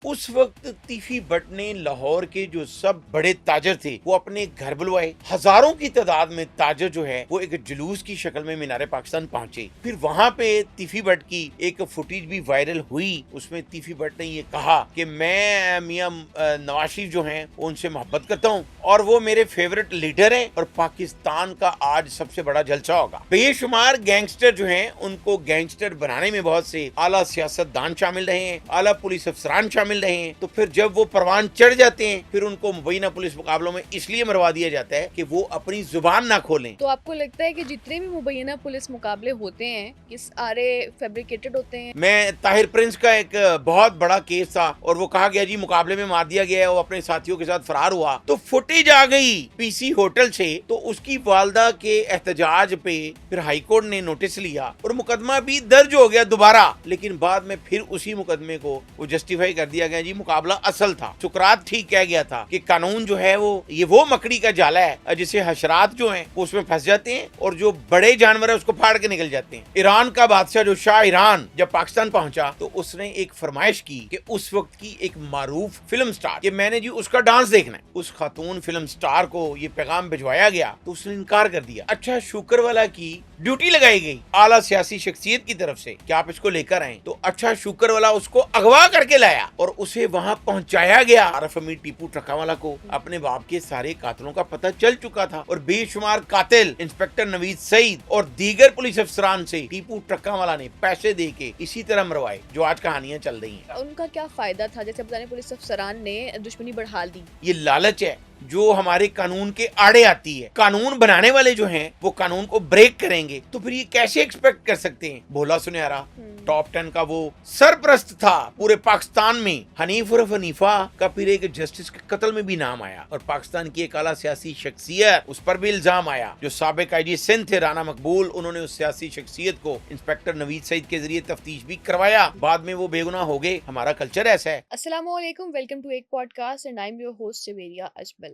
उस वक्त तीफी भट्ट ने लाहौर के जो सब बड़े ताजर थे वो अपने घर बुलवाए। हजारों की तादाद में ताजर जो है वो एक जुलूस की शक्ल में मीनार पाकिस्तान पहुंचे। फिर वहां पे तीफी भट्ट की एक फुटेज भी वायरल हुई। उसमें तीफी भट्ट ने ये कहा कि मैं मियां नवाज शरीफ जो हैं उनसे मोहब्बत करता हूं और वो मेरे फेवरेट लीडर हैं और पाकिस्तान का आज सबसे बड़ा जलसा होगा। बेशुमार गैंगस्टर जो हैं उनको गैंगस्टर बनाने में बहुत से आला सियासतदान शामिल रहे हैं, आला पुलिस अफसरान शामिल रहे हैं। तो फिर जब वो परवान चढ़ जाते हैं फिर उनको मुबैना पुलिस मुकाबलों में इसलिए मरवा दिया जाता है कि वो अपनी जुबान ना खोलें। तो आपको लगता है कि जितने भी मुबैना पुलिस मुकाबले होते हैं ये सारे फैब्रिकेटेड होते हैं? मैं ताहिर प्रिंस का एक बहुत बड़ा केस था और वो कहा गया जी मुकाबले में मार दिया गया है, वो अपने साथियों के साथ फरार हुआ। तो फुटेज आ गई पीसी होटल से, तो उसकी वालदा के एहतजाज पे फिर हाईकोर्ट ने नोटिस लिया और मुकदमा भी दर्ज हो गया दोबारा। लेकिन बाद में फिर उसी मुकदमे को वो जस्टिफाई कर दिया गया जी मुकाबला असल था। सुकरात ठीक कह गया था कि कानून जो है वो मकड़ी का जाला है जिसे हशरात जो है वो उसमें फंस जाते हैं और जो बड़े जानवर है उसको फाड़ के निकल जाते हैं। ईरान का बादशाह जो शाह ईरान जब पाकिस्तान पहुंचा तो उसने एक फरमाइश की कि उस वक्त की एक मारूफ फिल्म स्टार कि मैंने जी उसका डांस देखना है। उस खातून फिल्म स्टार को ये पैगाम भिजवाया गया तो उसने इनकार कर दिया। अच्छा शुक्रवाला की ड्यूटी लगाई गई आला सियासी शख्सियत की तरफ से कि आप इसको लेकर आए। तो अच्छा शुक्रवाला उसको अगवा करके लाया और उसे वहां पहुंचाया गया। आरफ अमीर टीपू ट्रकावाला को अपने बाप के सारे कातिलों का पता चल चुका था और बेशुमार कातिल इंस्पेक्टर नवीद सईद और दीगर पुलिस अफसरान से टीपू ट्रकावाला ने पैसे दे के इसी तरह मरवाए जो आज कहानियां चल रही हैं। उनका क्या फायदा था? जैसे बताने पुलिस अफसरान ने दुश्मनी बढ़ा दी। ये लालच है जो हमारे कानून के आड़े आती है। कानून बनाने वाले जो हैं वो कानून को ब्रेक करेंगे तो फिर ये कैसे एक्सपेक्ट कर सकते हैं। भोला सुनहरा टॉप 10 का वो सरप्रस्त था पूरे पाकिस्तान में। हनीफ उर्फ हनीफा का फिर एक जस्टिस के कत्ल में भी नाम आया और पाकिस्तान की एक आला सियासी शख्सियत उस पर भी इल्जाम आया। जो साबिक आईजी सिंध थे राना मकबूल, उन्होंने उस सियासी शख्सियत को इंस्पेक्टर नवीद सईद के जरिए तफ्तीश भी करवाया। बाद में वो बेगुनाह हो गए। हमारा कल्चर ऐसा है। अस्सलाम वालेकुम, वेलकम टू एक podcast and I am your host Javeria Ajmal.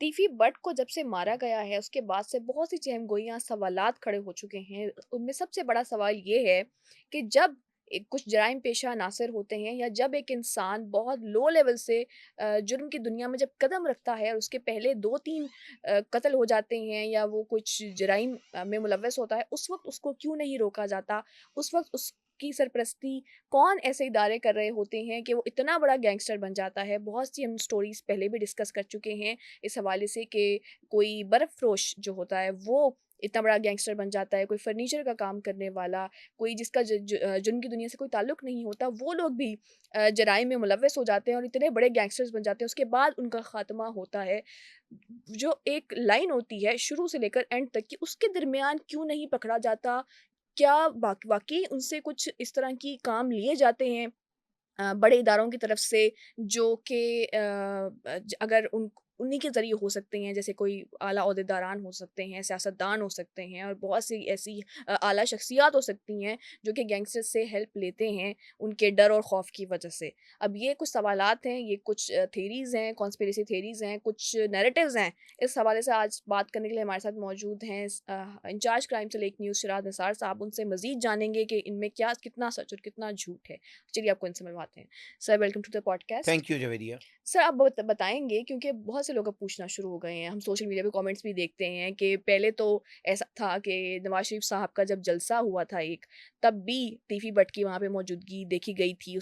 Tifi Butt को जब से मारा गया है उसके बाद से बहुत सी चहमगोइयाँ सवालात खड़े हो चुके हैं। उनमें सबसे बड़ा सवाल ये है कि जब कुछ जराइम पेशा अनासर होते हैं या जब एक इंसान बहुत लो लेवल से जुर्म की दुनिया में जब कदम रखता है और उसके पहले 2-3 कत्ल हो जाते हैं या वो कुछ जराइम में मुलव्वस होता है, उस वक्त उसको क्यों नहीं रोका जाता? उस वक्त उसकी सरपरस्ती कौन ऐसे इदारे कर रहे होते हैं कि वो इतना बड़ा गैंगस्टर बन जाता है? बहुत सी हम स्टोरीज़ पहले भी डिस्कस कर चुके हैं इस हवाले से कि कोई बर्फ़ फ़रोश जो होता है वो इतना बड़ा गैंगस्टर बन जाता है, कोई फर्नीचर का काम करने वाला, कोई जिसका जुर्म की दुनिया से कोई ताल्लुक़ नहीं होता, वो लोग भी जराइम में मुलव्वस हो जाते हैं और इतने बड़े गैंगस्टर्स बन जाते हैं। उसके बाद उनका ख़ात्मा होता है। जो एक लाइन होती है शुरू से लेकर एंड तक की, उसके दरमियान क्यों नहीं पकड़ा जाता? क्या वाक़ई उनसे कुछ इस तरह की काम लिए जाते हैं बड़े इदारों की तरफ से जो कि अगर उन्हीं के ज़रिए हो सकते हैं, जैसे कोई आला ओहदेदारान हो सकते हैं, सियासतदान हो सकते हैं और बहुत सी ऐसी आला शख्सियात हो सकती हैं जो कि गैंगस्टर से हेल्प लेते हैं उनके डर और खौफ की वजह से। अब ये कुछ सवालात हैं, ये कुछ थेरीज़ हैं, कॉन्स्पिरेसी थेरीज़ हैं, कुछ नैरेटिव्स हैं। इस हवाले से आज बात करने के लिए हमारे साथ मौजूद हैं इंचार्ज क्राइम सेल एक न्यूज़ शराद निसार साहब। उनसे मज़ीद जानेंगे कि इनमें क्या कितना सच और कितना झूठ है। चलिए आपको इनसे मिलवाते हैं। Sir welcome to the podcast. Thank you Javeria. Sir आप बताएँगे क्योंकि बहुत से लोग अब पूछना शुरू हो गए हैं, हम सोशल मीडिया पे कमेंट्स भी देखते हैं कि पहले तो ऐसा था कि नवाज़ शरीफ साहब का जब जलसा हुआ था एक, तब भी तीफी भट्ट की वहाँ पे मौजूदगी देखी गई थी,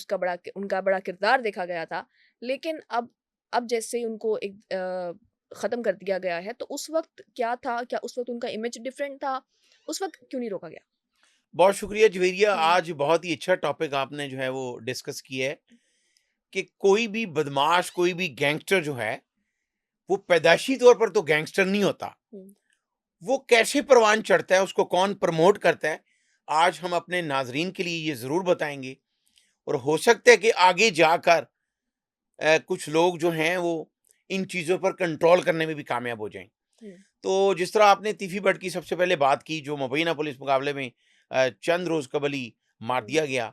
उनका बड़ा किरदार देखा गया था। लेकिन अब जैसे उनको ख़त्म कर दिया गया है, तो उस वक़्त क्या था? क्या उस वक़्त उनका इमेज डिफरेंट था? उस वक़्त क्यों नहीं रोका गया? बहुत शुक्रिया जवेरिया। हुँ, आज बहुत ही अच्छा टॉपिक आपने जो है वो डिस्कस किया है कि कोई भी बदमाश, कोई भी गैंगस्टर जो है वो पैदाइशी तौर पर तो गैंगस्टर नहीं होता। हुँ, वो कैसे परवान चढ़ता है, उसको कौन प्रमोट करता है, आज हम अपने नाजरीन के लिए ये ज़रूर बताएंगे। और हो सकता है कि आगे जाकर कुछ लोग जो हैं वो इन चीज़ों पर कंट्रोल करने में भी कामयाब हो जाएं। हुँ, तो जिस तरह आपने तीफी भट्ट की सबसे पहले बात की जो मुबैना पुलिस मुकाबले में चंद रोज़ कबल ही मार हुँ, दिया गया,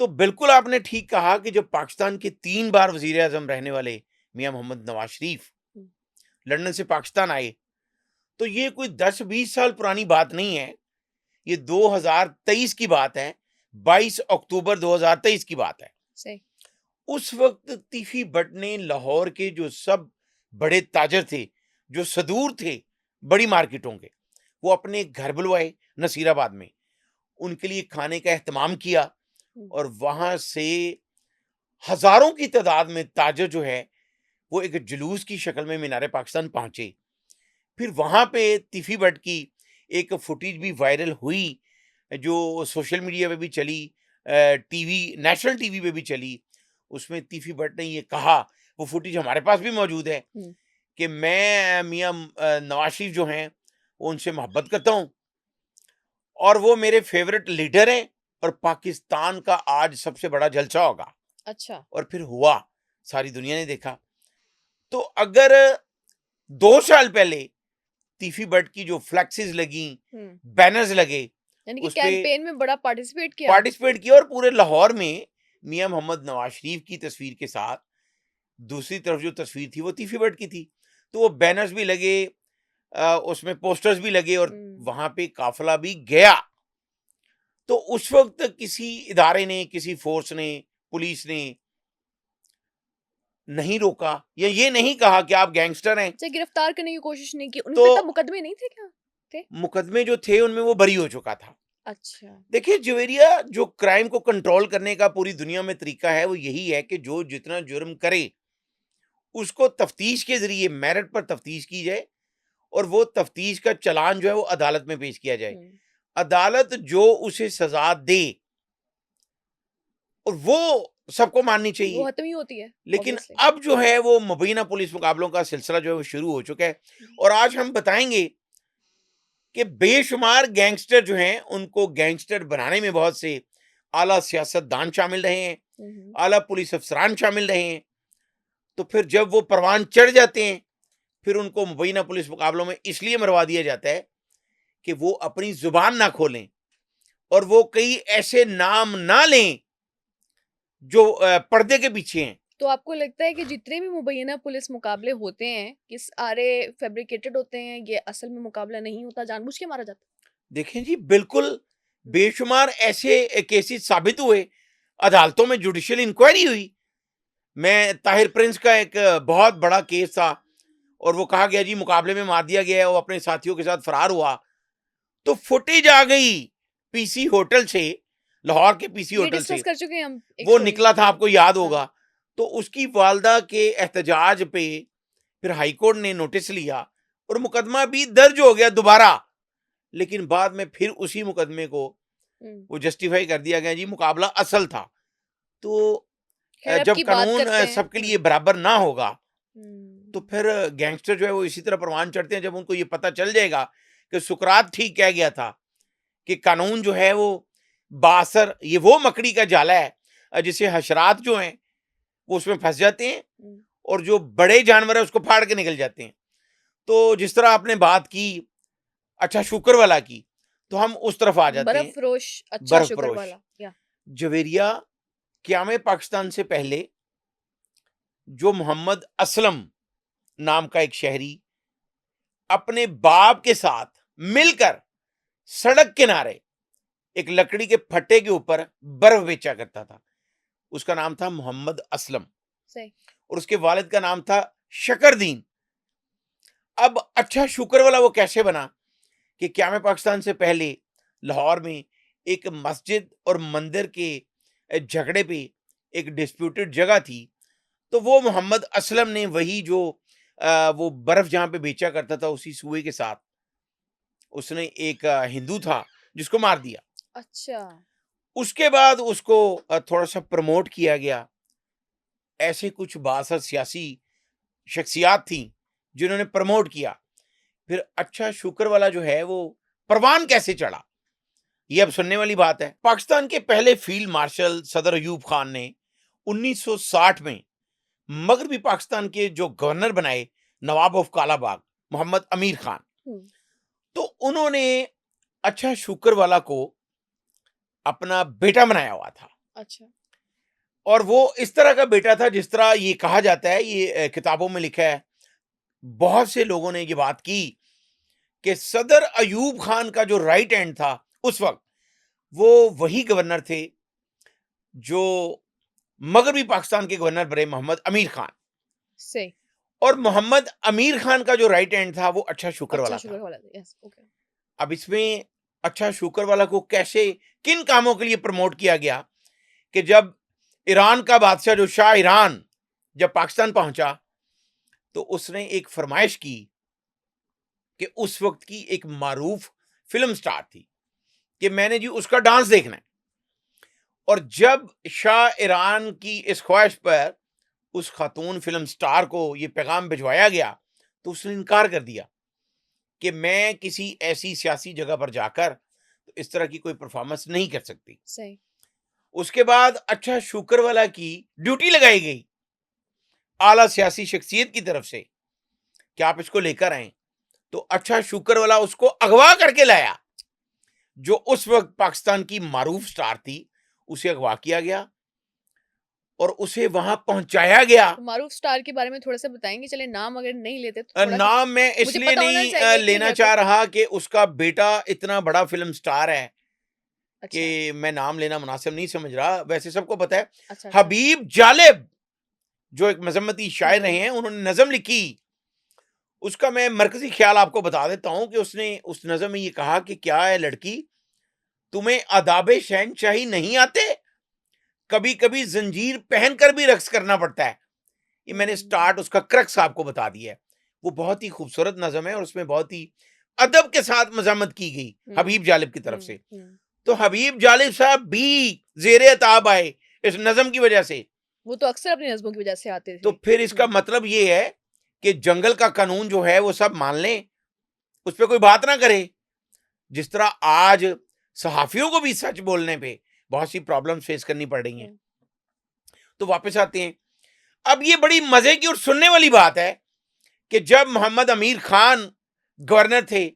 तो बिल्कुल आपने ठीक कहा कि जब पाकिस्तान के 3 बार वज़ीर आज़म रहने वाले मियाँ मोहम्मद नवाज़ शरीफ हुँ, लंदन से पाकिस्तान आए, तो ये कोई 10-20 साल पुरानी बात नहीं है। ये 2023 की बात है, 22 अक्टूबर 2023 की बात है। सही। उस वक्त तीफी भट्ट ने लाहौर के जो सब बड़े ताजर थे, जो सदूर थे बड़ी मार्केटों के, वो अपने घर बुलवाए नसीराबाद में, उनके लिए खाने का एहतमाम किया हुँ। और वहां से हजारों की तादाद में ताजर जो है वो एक जुलूस की शक्ल में मीनार पाकिस्तान पहुंचे। फिर वहां पे तीफी भट्ट की एक फुटेज भी वायरल हुई, जो सोशल मीडिया पे भी चली, टीवी, नेशनल टीवी पे भी चली। उसमें तीफी भट्ट ने ये कहा, वो फुटेज हमारे पास भी मौजूद है, हुँ। कि मैं मियां नवाज शरीफ जो हैं वो उनसे मोहब्बत करता हूं और वो मेरे फेवरेट लीडर हैं और पाकिस्तान का आज सबसे बड़ा जलसा होगा। अच्छा। और फिर हुआ, सारी दुनिया ने देखा। तो अगर 2 साल पहले तीफी भट्ट की जो फ्लेक्सेस लगी, हुँ। बैनर्स लगे, यानी कि उसपे कैंपेन में बड़ा पार्टिसिपेट किया? पार्टिसिपेट किया और पूरे लाहौर में मियां मोहम्मद नवाज शरीफ की तस्वीर के साथ दूसरी तरफ जो तस्वीर थी वो तीफी भट्ट की थी। तो वो बैनर्स भी लगे, उसमें पोस्टर्स भी लगे और हुँ। वहां पे काफिला भी गया। तो उस वक्त किसी इदारे ने, किसी फोर्स ने, पुलिस ने नहीं रोका या ये नहीं कहा कि आप गैंगस्टर हैं। अच्छा, गिरफ्तार करने की कोशिश नहीं की? उन तो पे तब मुकदमे नहीं थे क्या? थे? मुकदमे जो थे उनमें वो बरी हो चुका था। अच्छा। देखिए जवेरिया, जो क्राइम को कंट्रोल करने का पूरी दुनिया में तरीका है वो यही है कि जो जितना जुर्म करे उसको तफ्तीश के जरिए मेरिट पर तफ्तीश की जाए और वो तफ्तीश का चालान जो है वो अदालत में पेश किया जाए। हुँ। अदालत जो उसे सजा दे और वो सबको माननी वो चाहिए। खत्म ही होती है लेकिन ऑब्वियसली। अब जो है वो मुबीना पुलिस मुकाबलों का सिलसिला जो है वो शुरू हो चुका है और आज हम बताएंगे कि बेशुमार गैंगस्टर जो हैं उनको गैंगस्टर बनाने में बहुत से आला सियासतदान शामिल रहे हैं, हुँ, हुँ। आला पुलिस अफसरान शामिल रहे हैं। तो फिर जब वो परवान चढ़ जाते हैं, फिर उनको मुबीना पुलिस मुकाबलों में इसलिए मरवा दिया जाता है कि वो अपनी जुबान ना खोलें और वो कई ऐसे नाम ना लें जो पर्दे के पीछे हैं। तो आपको लगता है कि जितने भी मुबैना पुलिस मुकाबले होते हैं, कि सारे फैब्रिकेटेड होते हैं, ये असल में मुकाबला नहीं होता, जानबूझ के मारा जाता है? देखें जी, बिल्कुल बेशुमार ऐसे केसेस साबित हुए, अदालतों में जुडिशियल इंक्वायरी हुई। मैं ताहिर प्रिंस का एक बहुत बड़ा केस था और वो कहा गया जी मुकाबले में मार दिया गया है, वो अपने साथियों के साथ फरार हुआ। तो फुटेज आ गई पीसी होटल से, लाहौर के पीसी ये होटल डिस्कस से, कर चुके हैं हम एक वो स्टोरी। निकला था, आपको याद हाँ। होगा। तो उसकी वालदा के एहतजाज पे फिर हाई कोर्ट ने नोटिस लिया और मुकदमा भी दर्ज हो गया दोबारा। लेकिन बाद में फिर उसी मुकदमे को हुँ। वो जस्टिफाई कर दिया गया जी मुकाबला असल था। तो खैर अब जब की बात कानून करते हैं। सबके लिए बराबर ना होगा तो हुँ। फिर गैंगस्टर जो है वो इसी तरह परवान चढ़ते हैं। जब उनको ये पता चल जाएगा कि सुकरात ठीक कह गया था कि कानून जो है वो बासर, ये वो मकड़ी का जाला है जिसे हशरात जो हैं वो उसमें फंस जाते हैं हुँ। और जो बड़े जानवर है उसको फाड़ के निकल जाते हैं। तो जिस तरह आपने बात की अच्छा शुक्र वाला की, तो हम उस तरफ आ जाते बर्फ हैं। फरोश अच्छा बर्फ शुगर फरोश वाला या जवेरिया, क़याम पाकिस्तान से पहले जो मोहम्मद असलम नाम का एक शहरी अपने बाप के साथ मिलकर सड़क किनारे एक लकड़ी के फट्टे के ऊपर बर्फ बेचा करता था, उसका नाम था मोहम्मद असलम सही। और उसके वालिद का नाम था शकरदीन। अब अच्छा शुक्र वाला वो कैसे बना कि क़याम पाकिस्तान से पहले लाहौर में एक मस्जिद और मंदिर के झगड़े पे एक डिस्प्यूटेड जगह थी। तो वो मोहम्मद असलम ने वही जो वो बर्फ जहां पे बेचा करता था उसी सुए के साथ उसने एक हिंदू था जिसको मार दिया। अच्छा। उसके बाद उसको थोड़ा सा प्रमोट किया गया। ऐसे कुछ बासर सियासी शख्सियात थी जिन्होंने प्रमोट किया। फिर अच्छा शुक्र वाला जो है वो परवान कैसे चढ़ा, ये अब सुनने वाली बात है। पाकिस्तान के पहले फील्ड मार्शल सदर अयूब खान ने 1960 में मगरबी पाकिस्तान के जो गवर्नर बनाए नवाब ऑफ कालाबाग मोहम्मद अमीर खान, हुँ। तो उन्होंने अच्छा शुक्र वाला को अपना बेटा बनाया हुआ था। अच्छा। और वो इस तरह का बेटा था जिस तरह ये कहा जाता है, ये किताबों में लिखा है, बहुत से लोगों ने ये बात की कि सदर अयूब खान का जो राइट हैंड था उस वक्त, वो वही गवर्नर थे जो मगरबी पाकिस्तान के गवर्नर बने मोहम्मद अमीर खान। सही। और मोहम्मद अमीर खान का जो राइट हैंड था वो अच्छा शुक्र अच्छा वाला शुगर था। वाला, यस, ओके। अब इसमें अच्छा शुक्र वाला को कैसे, किन कामों के लिए प्रमोट किया गया कि जब ईरान का बादशाह जो शाह ईरान जब पाकिस्तान पहुंचा तो उसने एक फरमाइश की कि उस वक्त की एक मारूफ फिल्म स्टार थी कि मैंने जी उसका डांस देखना है। और जब शाह ईरान की इस ख्वाहिश पर उस खातून फिल्म स्टार को ये पैगाम भिजवाया गया तो उसने इनकार कर दिया कि मैं किसी ऐसी सियासी जगह पर जाकर इस तरह की कोई परफॉर्मेंस नहीं कर सकती। सही। उसके बाद अच्छा शुक्र वाला की ड्यूटी लगाई गई आला सियासी शख्सियत की तरफ से कि आप इसको लेकर आए। तो अच्छा शुक्र वाला उसको अगवा करके लाया, जो उस वक्त पाकिस्तान की मारूफ स्टार थी, उसे अगवा किया गया और उसे वहां पहुंचाया गया। तो मारूफ स्टार के बारे में थोड़ा सा बताएंगे? चले, नाम अगर नहीं लेते तो थोड़ा सा नाम मैं मुझे इसलिए पता होना नहीं चाहिए कि लेना है चाह कौन। रहा कि उसका बेटा इतना बड़ा फिल्म स्टार है अच्छा कि मैं नाम लेना मुनासिब नहीं समझ रहा। वैसे सबको पता है अच्छा अच्छा। हबीब जालिब जो एक मजम्मती शायर रहे हम्म। हैं, उन्होंने नज़म लिखी। उसका मैं मरकजी ख्याल आपको बता देता हूं कि उसने उस नज़म में ये कहा कि क्या है लड़की, तुम्हें आदाबे शहनशाही नहीं आते, कभी कभी जंजीर पहनकर भी रक्स करना पड़ता है। ये मैंने हम्म, स्टार्ट उसका क्रक्स आपको बता दिया है। वो बहुत ही खूबसूरत नज़म है और उसमें बहुत ही अदब के साथ मजामत की गई हम्म, हबीब जालिब की तरफ हम्म, से। हम्म। तो हबीब जालिब साहब भी जेरे ताब आए इस नज़म की वजह से। वो तो अक्सर अपनी नज़्मों की वजह से आते तो थे। फिर इसका मतलब ये है कि जंगल का कानून जो है वो सब मान लें, उस पर कोई बात ना करे। जिस तरह आज सहाफियों को भी सच बोलने पे बहुत सी प्रॉब्लम फेस करनी पड़ रही हैं। हम्म, तो वापस आते हैं। अब ये बड़ी मजे की और सुनने वाली बात है कि जब मोहम्मद अमीर खान गवर्नर थे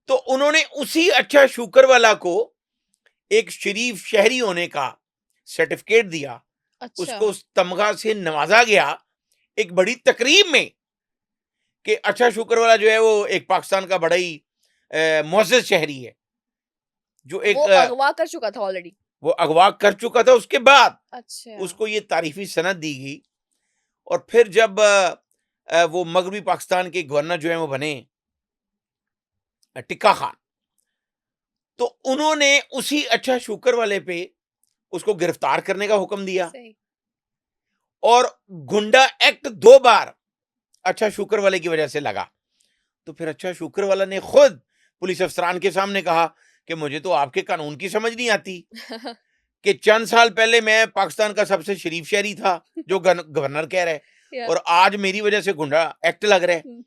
तो उन्होंने उसी अच्छा शुक्र वाला को एक शरीफ शहरी होने का सर्टिफिकेट दिया। अच्छा। उसको उस तमगा से नवाजा गया एक बड़ी तकरीब में कि अच्छा शुक्र वाला जो है वो एक पाकिस्तान का बड़ा ही मुअज़्ज़ज़ शहरी है, जो वो एक अगवा कर चुका था ऑलरेडी। वो अगवा कर चुका था। उसके बाद अच्छा। उसको ये तारीफी सनद दी गई। और फिर जब वो मगरबी पाकिस्तान के गवर्नर जो है वो बने टिक्का खान, तो उन्होंने उसी अच्छा शुक्र वाले पे उसको गिरफ्तार करने का हुक्म दिया सही। और गुंडा एक्ट 2 बार अच्छा शुक्र वाले की वजह से लगा। तो फिर अच्छा शुक्र वाला ने खुद पुलिस अफसरान के सामने कहा कि मुझे तो आपके कानून की समझ नहीं आती कि चंद साल पहले मैं पाकिस्तान का सबसे शरीफ शहरी था जो गवर्नर कह रहा है या और आज मेरी वजह से गुंडा एक्ट लग रहा है। हम्म,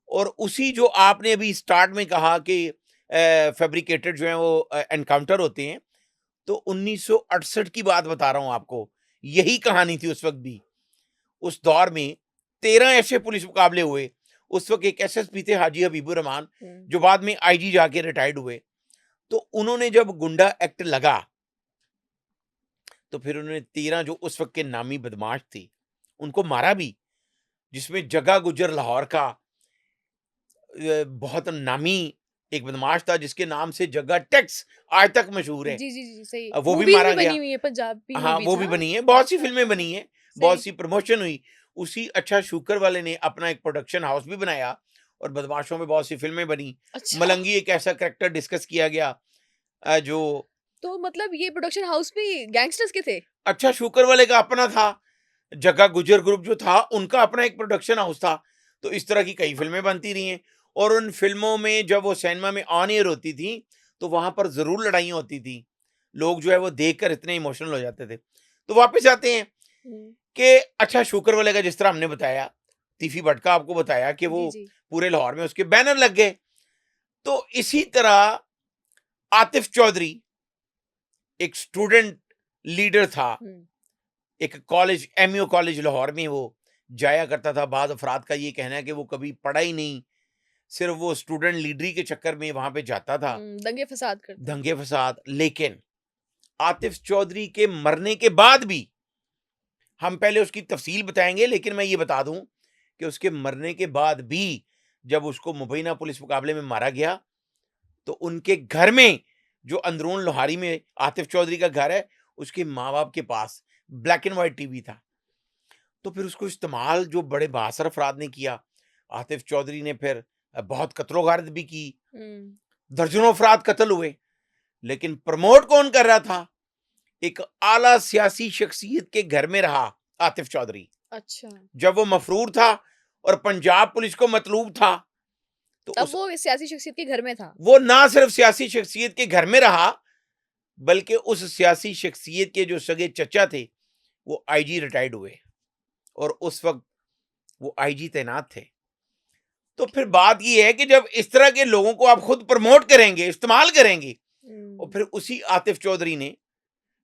और उसी जो आपने अभी स्टार्ट में कहा कि फैब्रिकेटेड जो है वो एनकाउंटर होते हैं, तो 1968 की बात बता रहा हूं आपको। यही कहानी थी उस वक्त भी। उस दौर में 13 ऐसे पुलिस मुकाबले हुए। उस वक्त एक एसएसपी थे हाजी हबीबुर रहमान, हम्म, जो बाद में आईजी जाके रिटायर्ड हुए। तो उन्होंने जब गुंडा एक्ट लगा तो फिर उन्होंने 13 जो उस वक्त के नामी बदमाश थे उनको मारा भी, जिसमें जगा गुजर लाहौर का बहुत नामी एक बदमाश था जिसके नाम से जगह टैक्स आज तक मशहूर है। जी जी जी सही। वो भी मूवीज भी मारा बनी गया। हुई है, पंजाबी हाँ, मूवीज। वो भी हाँ। बनी है, बहुत सी अच्छा। फिल्में बनी हैं, बहुत सही। सी प्रमोशन हुई। उसी अच्छा शुक्र वाले ने अपना एक प्रोडक्शन हाउस भी बनाया और बदमाशों में बहुत सी फिल्में बनी। अच्छा। मलंगी एक ऐसा कैरेक्टर डिस्कस किया गया जो तो मतलब ये प्रोडक्शन हाउस भी गैंगस्टर्स के थे? अच्छा शुक्र वाले का अपना था। जग्गा गुजर ग्रुप जो था उनका अपना एक प्रोडक्शन हाउस था। तो इस तरह की कई फिल्में बनती रही हैं और उन फिल्मों में जब वो सिनेमा में ऑन एयर होती थी तो वहां पर जरूर लड़ाइयाँ होती थी। लोग जो है वो देखकर इतने इमोशनल हो जाते थे। तो वापस आते हैं हम्म, कि अच्छा शुक्र वाले का जिस तरह हमने बताया, तीफी भट्ट का आपको बताया कि वो जी जी। पूरे लाहौर में उसके बैनर लग गए। तो इसी तरह आतिफ चौधरी एक स्टूडेंट लीडर था, हम्म, एक कॉलेज एमयू कॉलेज लाहौर में वो जाया करता था। बाद अफराद का ये कहना है कि वो कभी पढ़ा ही नहीं, सिर्फ वो स्टूडेंट लीडरी के चक्कर में वहां पे जाता था, दंगे फसाद करता था। दंगे फसाद। लेकिन आतिफ चौधरी के मरने के बाद भी, हम पहले उसकी तफसील बताएंगे, लेकिन मैं ये बता दूं कि उसके मरने के बाद भी जब उसको मुबैना पुलिस मुकाबले में मारा गया तो उनके घर में, जो अंदरून लोहारी में आतिफ चौधरी का घर है, उसके माँ बाप के पास ब्लैक एंड व्हाइट टीवी था। तो फिर उसको इस्तेमाल जो बड़े बाअसर अफराद ने किया, आतिफ चौधरी ने फिर बहुत कत्लो गारत भी की, दर्जनों अफराद कत्ल हुए, लेकिन प्रमोट कौन कर रहा था? एक आला सियासी शख्सियत के घर में रहा आतिफ चौधरी। अच्छा, जब वो मफरूर था और पंजाब पुलिस को मतलूब था, तो तब वो इस सियासी शख्सियत के घर में था। वो ना सिर्फ सियासी शख्सियत के घर में रहा, बल्कि उस सियासी शख्सियत के जो सगे चचा थे वो आईजी रिटायर्ड हुए और उस वक्त वो आईजी तैनात थे। तो फिर बात ये है कि जब इस तरह के लोगों को आप खुद प्रमोट करेंगे, इस्तेमाल करेंगे, और फिर उसी आतिफ चौधरी ने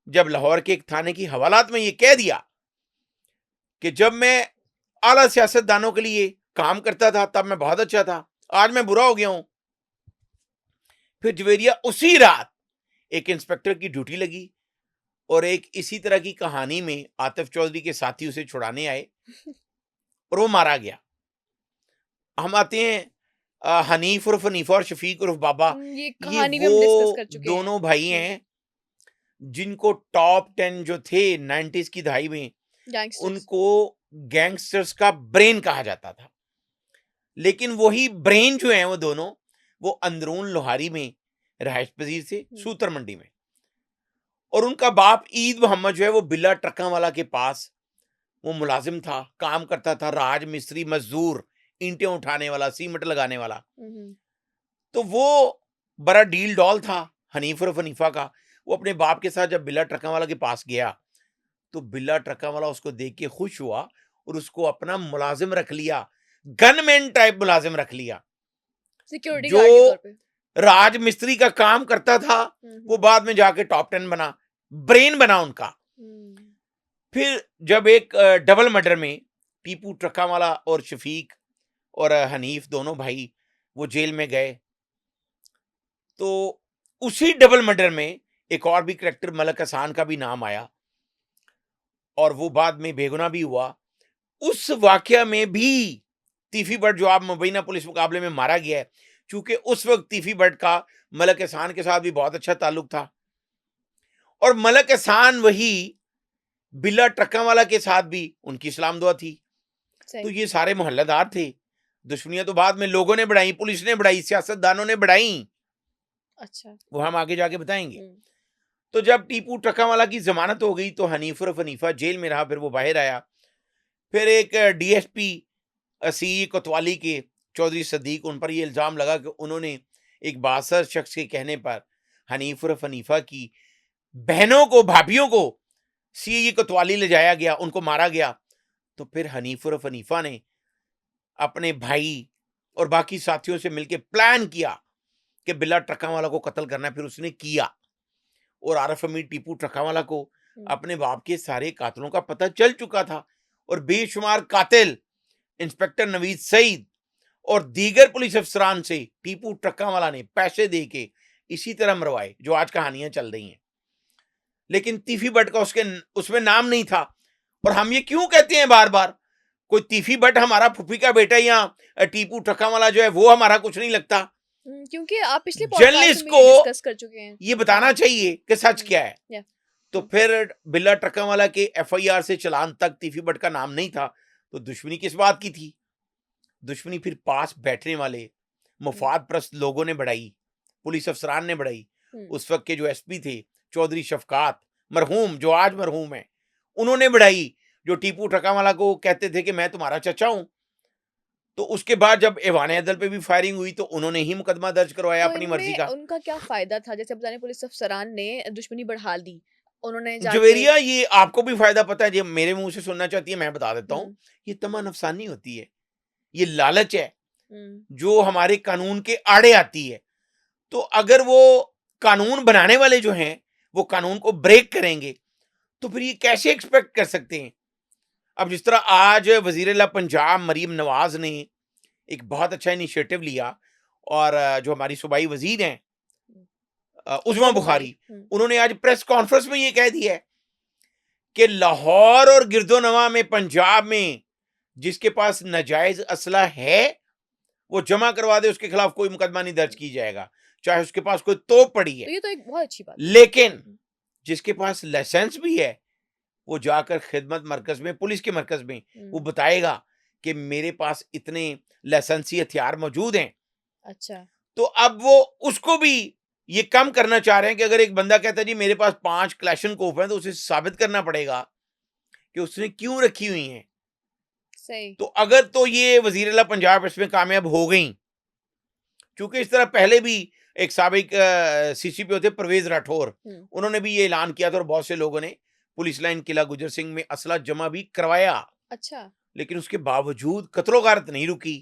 जब लाहौर के एक थाने की हवालात में ये कह दिया कि जब मैं आला सियासतदानों के लिए काम करता था तब मैं बहुत अच्छा था, आज मैं बुरा हो गया हूं। फिर जवेरिया उसी रात एक इंस्पेक्टर की ड्यूटी लगी और एक इसी तरह की कहानी में आतिफ चौधरी के साथी उसे छुड़ाने आए और वो मारा गया। हम आते हैं हनीफ उर्फ हनीफा और शफीक उर्फ बाबा। ये ये कहानी भी हम डिस्कस वो कर चुके दोनों हैं। भाई हैं जिनको टॉप 10 जो थे 90s की दहाई में, गैंगस्टर्स। उनको गैंगस्टर्स का ब्रेन कहा जाता था। लेकिन वही ब्रेन जो है वो दोनों, वो अंदरून लोहारी में रहायश पजीर थे, सूतर मंडी में। और उनका बाप ईद मोहम्मद जो है वो बिल्ला ट्रक्का वाला के पास वो मुलाजिम था, काम करता था, राज मिस्त्री मजदूर, ईंटें उठाने वाला, सीमेंट लगाने वाला। तो वो बड़ा डील डॉल था हनीफ और हनीफा का। वो अपने बाप के साथ जब बिल्ला ट्रक्का वाला के पास गया तो बिल्ला ट्रक्का वाला उसको देख के खुश हुआ और उसको अपना मुलाजिम रख लिया, गनमैन टाइप मुलाजिम रख लिया। सिक्योरिटी गार्ड के तौर पे राज मिस्त्री का काम करता था वो बाद में जाके टॉप 10 बना, ब्रेन बना उनका। फिर जब एक डबल मर्डर में टीपू ट्रक्का वाला और शफीक और हनीफ दोनों भाई वो जेल में गए, तो उसी डबल मर्डर में एक और भी करैक्टर मलक हसान का भी नाम आया और वो बाद में बेगुनाह भी हुआ। उस वाकया में भी तीफी बट जो आप मुबैना पुलिस मुकाबले में मारा गया है, चूंकि उस वक्त तीफी बट का मलक हसान के साथ भी बहुत अच्छा ताल्लुक था और मलक हसान वही बिल्ला ट्रक्का वाला के साथ भी उनकी इस्लाम दुआ थी। तो ये सारे मोहल्लादार थे। दुश्मनियां तो बाद में लोगों ने बढ़ाई, पुलिस ने बढ़ाई, सियासतदानों ने बढ़ाई। अच्छा, वो हम आगे जाके बताएंगे। तो जब टीपू ट्रक्का वाला की जमानत हो गई तो हनीफ और हनीफा जेल में रहा, फिर वो बाहर आया। फिर एक डीएसपी सी कोतवाली के चौधरी सदीक, उन पर ये इल्ज़ाम लगा कि उन्होंने एक बासर शख्स के कहने पर हनीफ और हनीफा की बहनों को, भाभियों को सी कोतवाली ले जाया गया, उनको मारा गया। तो फिर हनीफ और हनीफा ने अपने भाई और बाकी साथियों से मिलकर प्लान किया कि बिल्ला ट्रक्का वाला को कत्ल करना है। फिर उसने किया और आरिफ हमीद टीपू ट्रक्का वाला को अपने बाप के सारे कातलों का पता चल चुका था और बेशुमार कातिल इंस्पेक्टर नवीद सईद और दीगर पुलिस अफसरान से टीपू ट्रक्का वाला ने पैसे दे के इसी तरह मरवाए जो आज कहानियां चल रही हैं। लेकिन तीफी बट का उसमें नाम नहीं था। और हम ये क्यों कहते हैं बार बार, कोई तीफी बट हमारा फुफी का बेटा या टीपू ट्रक्का वाला जो है वो हमारा कुछ नहीं लगता, क्योंकि आप पिछले जर्नलिस्ट को डिस्कस कर चुके हैं। ये बताना चाहिए कि सच क्या है। तो फिर बिल्ला ट्रक्का वाला के एफआईआर से चलान तक तीफी बट का नाम नहीं था। तो दुश्मनी किस बात की थी? दुश्मनी फिर पास बैठने वाले मुफाद प्रस्त लोगों ने बढ़ाई, पुलिस अफसरान ने बढ़ाई। उस वक्त के जो एसपी थे चौधरी शफकात मरहूम, जो आज मरहूम है, उन्होंने बढ़ाई, जो टीपू ट्रक्का वाला को कहते थे कि मैं तुम्हारा चचा हूं। तो उसके बाद जब ऐवान अदल पे भी फायरिंग हुई तो उन्होंने ही मुकदमा दर्ज करवाया अपनी मर्जी का। उनका क्या फायदा था? जैसे बताने पुलिस अफसरान ने दुश्मनी बढ़ा दी, उन्होंने जवेरिया ये आपको भी फायदा पता है, जो मेरे मुंह से सुनना चाहती है मैं बता देता हूँ। ये तमा नफसानी होती है, ये लालच है जो हमारे कानून के आड़े आती है। तो अगर वो कानून बनाने वाले जो हैं वो कानून को ब्रेक करेंगे तो फिर ये कैसे एक्सपेक्ट कर सकते हैं? अब जिस तरह आज वजीर पंजाब मरीम नवाज ने एक बहुत अच्छा इनिशिएटिव लिया और जो हमारी सूबाई वजीर हैं उज़मा बुखारी, उन्होंने आज प्रेस कॉन्फ्रेंस में ये कह दिया है कि लाहौर और गिरदोनवा में पंजाब में जिसके पास नाजायज असला है वो जमा करवा दे, उसके खिलाफ कोई मुकदमा नहीं दर्ज की जाएगा, चाहे उसके पास कोई तोप पड़ी है। तो ये तो एक बहुत अच्छी बात है। लेकिन जिसके पास लाइसेंस भी है वो जाकर खिदमत मरकज में, पुलिस के मरकज में वो हम्म, बताएगा कि मेरे पास इतने लाइसेंसी हथियार मौजूद हैं। अच्छा। तो अब वो उसको भी ये कम करना चाह रहे हैं कि अगर एक बंदा कहता है जी मेरे पास 5 क्लैशनकोफ हैं, तो उसे साबित करना पड़ेगा कि उसने क्यों रखी हुई हैं। सही। तो अगर तो ये वज़ीर आला पंजाब इसमें कामयाब हो गई, क्योंकि इस तरह पहले भी एक साबिक सीसीपी होते परवेज राठौर, हम्म, उन्होंने भी ये ऐलान किया था और बहुत से लोगों ने पुलिस लाइन किला गुजर सिंह में असला जमा भी करवाया, अच्छा। लेकिन उसके बावजूद कत्लो गारत नहीं रुकी।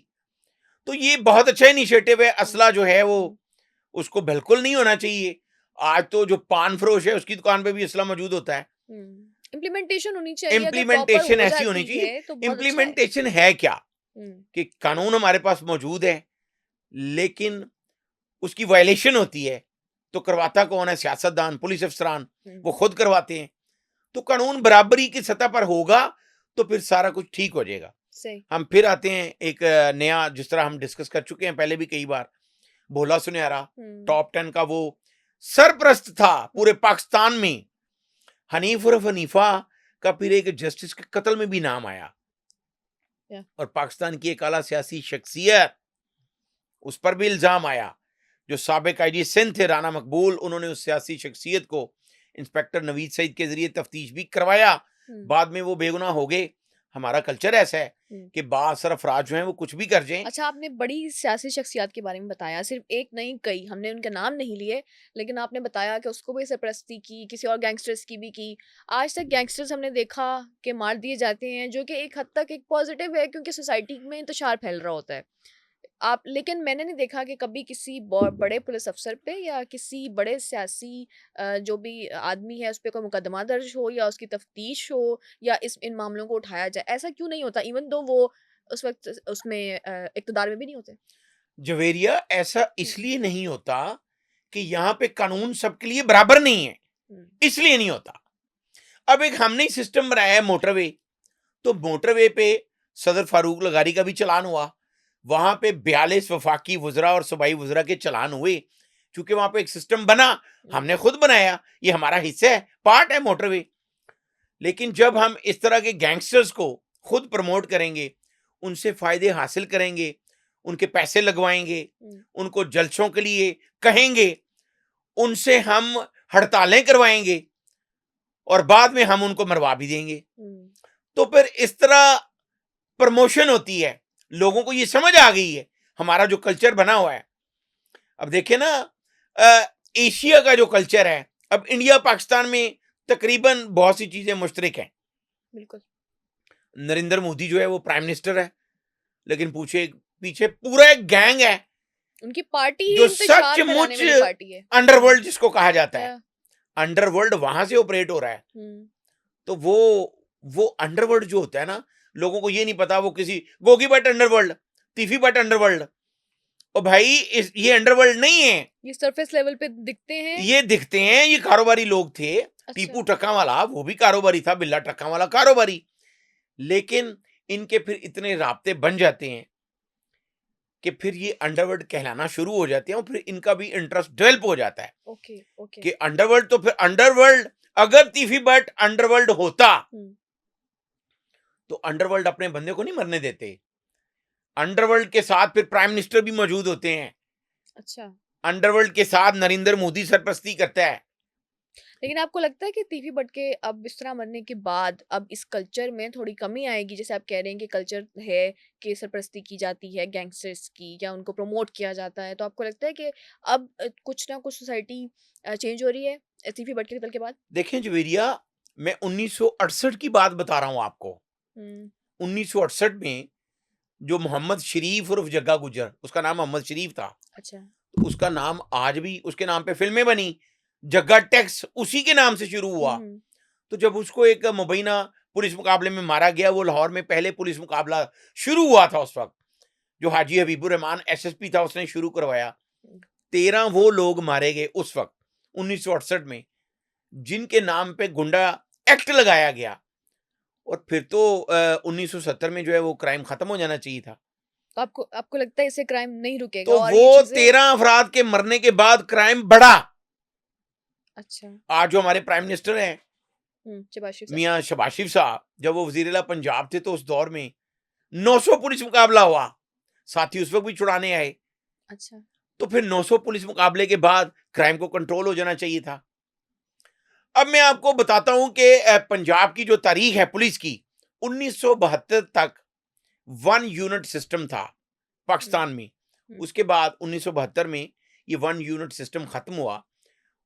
तो ये बहुत अच्छा इनिशिएटिव है। असला जो है वो हम्म, उसको बिल्कुल नहीं होना चाहिए। आज तो जो पान फरोश है उसकी दुकान पे भी असला मौजूद होता है। इम्प्लीमेंटेशन होनी चाहिए, अगर प्रॉपर इम्प्लीमेंटेशन हो ऐसी होनी जाती चाहिए। है तो बहुत अच्छा है। इम्प्लीमेंटेशन है क्या हम्म, कि कानून हमारे पास मौजूद है, लेकिन उसकी वायलेशन होती है, तो करवाता कौन है? सियासतदान, पुलिस अफसरान, हम्म, वो खुद करवाते हैं। तो कानून बराबरी की सतह पर होगा तो फिर सारा कुछ ठीक हो जाएगा। सही। हम फिर आते हैं एक नया, जिस तरह हम डिस्कस कर चुके हैं पहले भी कई बार, भोला सुनहरा हम्म, टॉप 10 का वो सरप्रस्त था पूरे पाकिस्तान में। हनीफ उर्फ हनीफा का फिर एक जस्टिस के कत्ल में भी नाम आया, या, और पाकिस्तान की एक आला सियासी शख्सियत, उस पर भी इल्जाम आया। जो साबिक आईजी सिंध थे राना मकबूल, उन्होंने उस सियासी शख्सियत को इंस्पेक्टर नवीद सईद के जरिए तफ्तीश भी करवाया। हम्म, बाद में वो बेगुनाह हो गए। हमारा कल्चर ऐसा है हम्म। कि बाअसर अफराद जो हैं वो कुछ भी कर जाएं। अच्छा, आपने बड़ी सियासी शख्सियत के बारे में बताया, सिर्फ एक नहीं कई, हमने उनके नाम नहीं लिए, लेकिन आपने बताया कि उसको भी सरपरस्ती की, किसी और गैंगस्टर्स की भी की। आज तक गैंगस्टर्स हमने देखा कि मार दिए जाते हैं, जो कि एक हद तक एक पॉजिटिव है, क्योंकि सोसाइटी में इंतशार फैल रहा होता है। आप, लेकिन मैंने नहीं देखा कि कभी किसी बड़े पुलिस अफसर पे या किसी बड़े सियासी जो भी आदमी है उस पे कोई मुकदमा दर्ज हो या उसकी तफ्तीश हो या इस इन मामलों को उठाया जाए। ऐसा क्यों नहीं होता, इवन दो वो उस वक्त उसमें इक़्तिदार में भी नहीं होते? जवेरिया, ऐसा हुँ, इसलिए नहीं होता कि यहाँ पे कानून सबके लिए बराबर नहीं है, हुँ, इसलिए नहीं होता। अब एक हमने सिस्टम बनाया है मोटरवे, तो मोटरवे पे सदर फारूक लगारी का भी चलान हुआ। वहां पे 42 वफाकी वुजरा और सूबाई वुजरा के चलान हुए, क्योंकि वहां पे एक सिस्टम बना। हुँ, हमने खुद बनाया, ये हमारा हिस्सा है, पार्ट है मोटरवे। लेकिन जब हम इस तरह के गैंगस्टर्स को खुद प्रमोट करेंगे, उनसे फायदे हासिल करेंगे, उनके पैसे लगवाएंगे, हुँ, उनको जलसों के लिए कहेंगे, उनसे हम हड़तालें करवाएंगे और बाद में हम उनको मरवा भी देंगे, हुँ, तो फिर इस तरह प्रमोशन होती है। लोगों को ये समझ आ गई है, हमारा जो कल्चर बना हुआ है। अब देखिए ना, एशिया का जो कल्चर है, अब इंडिया पाकिस्तान में तकरीबन बहुत सी चीजें मुश्तरक हैं। बिल्कुल। नरेंद्र मोदी जो है वो प्राइम मिनिस्टर है, लेकिन पूछे पीछे पूरा एक गैंग है उनकी पार्टी ही जो इंतशार फैलाने सचमुच वाली पार्टी है। अंडरवर्ल्ड जिसको कहा जाता है, या, अंडरवर्ल्ड वहां से ऑपरेट हो रहा है। हुँ, तो वो अंडरवर्ल्ड जो होता है ना, लोगों को ये नहीं पता वो किसी गोगी बट अंडरवर्ल्ड, तीफी बट अंडरवर्ल्ड। और भाई ये अंडरवर्ल्ड नहीं है, ये सरफेस लेवल पे दिखते हैं। ये दिखते हैं, ये कारोबारी लोग थे। अच्छा। टीपू ट्रक्का वाला वो भी कारोबारी था, बिल्ला ट्रक्का वाला कारोबारी। लेकिन इनके फिर इतने राब्ते बन जाते हैं कि फिर ये अंडरवर्ल्ड कहलाना शुरू हो जाते हैं, और फिर इनका भी इंटरेस्ट डेवलप हो जाता है ओके, ओके। कि अंडरवर्ल्ड, तो फिर अंडरवर्ल्ड, अगर तीफी बट अंडरवर्ल्ड होता हुँ, तो अंडरवर्ल्ड अपने बंदे को नहीं मरने देते। अंडरवर्ल्ड के साथ फिर प्राइम मिनिस्टर भी मौजूद होते हैं। अच्छा। अंडरवर्ल्ड के साथ नरेंद्र मोदी सरपरस्ती करता है। लेकिन आपको लगता है कि तीफी बट के अब इस तरह मरने के बाद अब इस कल्चर में थोड़ी कमी आएगी? जैसे आप कह रहे हैं कि कल्चर है कि सरपरस्ती की जाती है गैंगस्टर्स की या उनको प्रमोट किया जाता है, तो आपको लगता है कि अब कुछ ना कुछ सोसाइटी चेंज हो रही है तीफी बट के कत्ल के बाद? देखें जवेरिया, मैं 1968 की बात बता रहा हूं आपको। हुँ, 1968 में जो मोहम्मद शरीफ उर्फ जग्गा गुजर, उसका नाम मोहम्मद शरीफ था, अच्छा। उसका नाम आज भी उसके नाम पे फिल्में बनी। जग्गा टैक्स उसी के नाम से शुरू हुँ, हुआ। हुँ, तो जब उसको एक मुबैना पुलिस मुकाबले में मारा गया, वो लाहौर में पहले पुलिस मुकाबला शुरू हुआ था उस वक्त, जो हाजी हबीबुर रहमान एसएसपी था उसने शुरू करवाया। हुँ, 13 वो लोग मारे गए उस वक्त 1968 में, जिनके नाम पे गुंडा एक्ट लगाया गया। और फिर तो 1970 में जो है वो क्राइम खत्म हो जाना चाहिए था। तो आपको आपको लगता है इससे क्राइम नहीं रुकेगा तो और ये वो चीज़ें? 13 अफराद के मरने के बाद क्राइम बढ़ा। अच्छा। आज जो हमारे प्राइम मिनिस्टर हैं, शबाशिब साहब। मियाँ शबाशिब साहब जब वो वजीर आला पंजाब थे तो उस दौर में 900 पुलिस मुकाबला हुआ, साथी उस वक्त भी छुड़ाने आए। अच्छा। तो फिर 900 पुलिस मुकाबले के बाद क्राइम को कंट्रोल हो जाना चाहिए था। अब मैं आपको बताता हूं कि पंजाब की जो तारीख है पुलिस की, 1972 तक 1 यूनिट सिस्टम था पाकिस्तान में। हम्म, उसके बाद 1972 में ये 1 यूनिट सिस्टम खत्म हुआ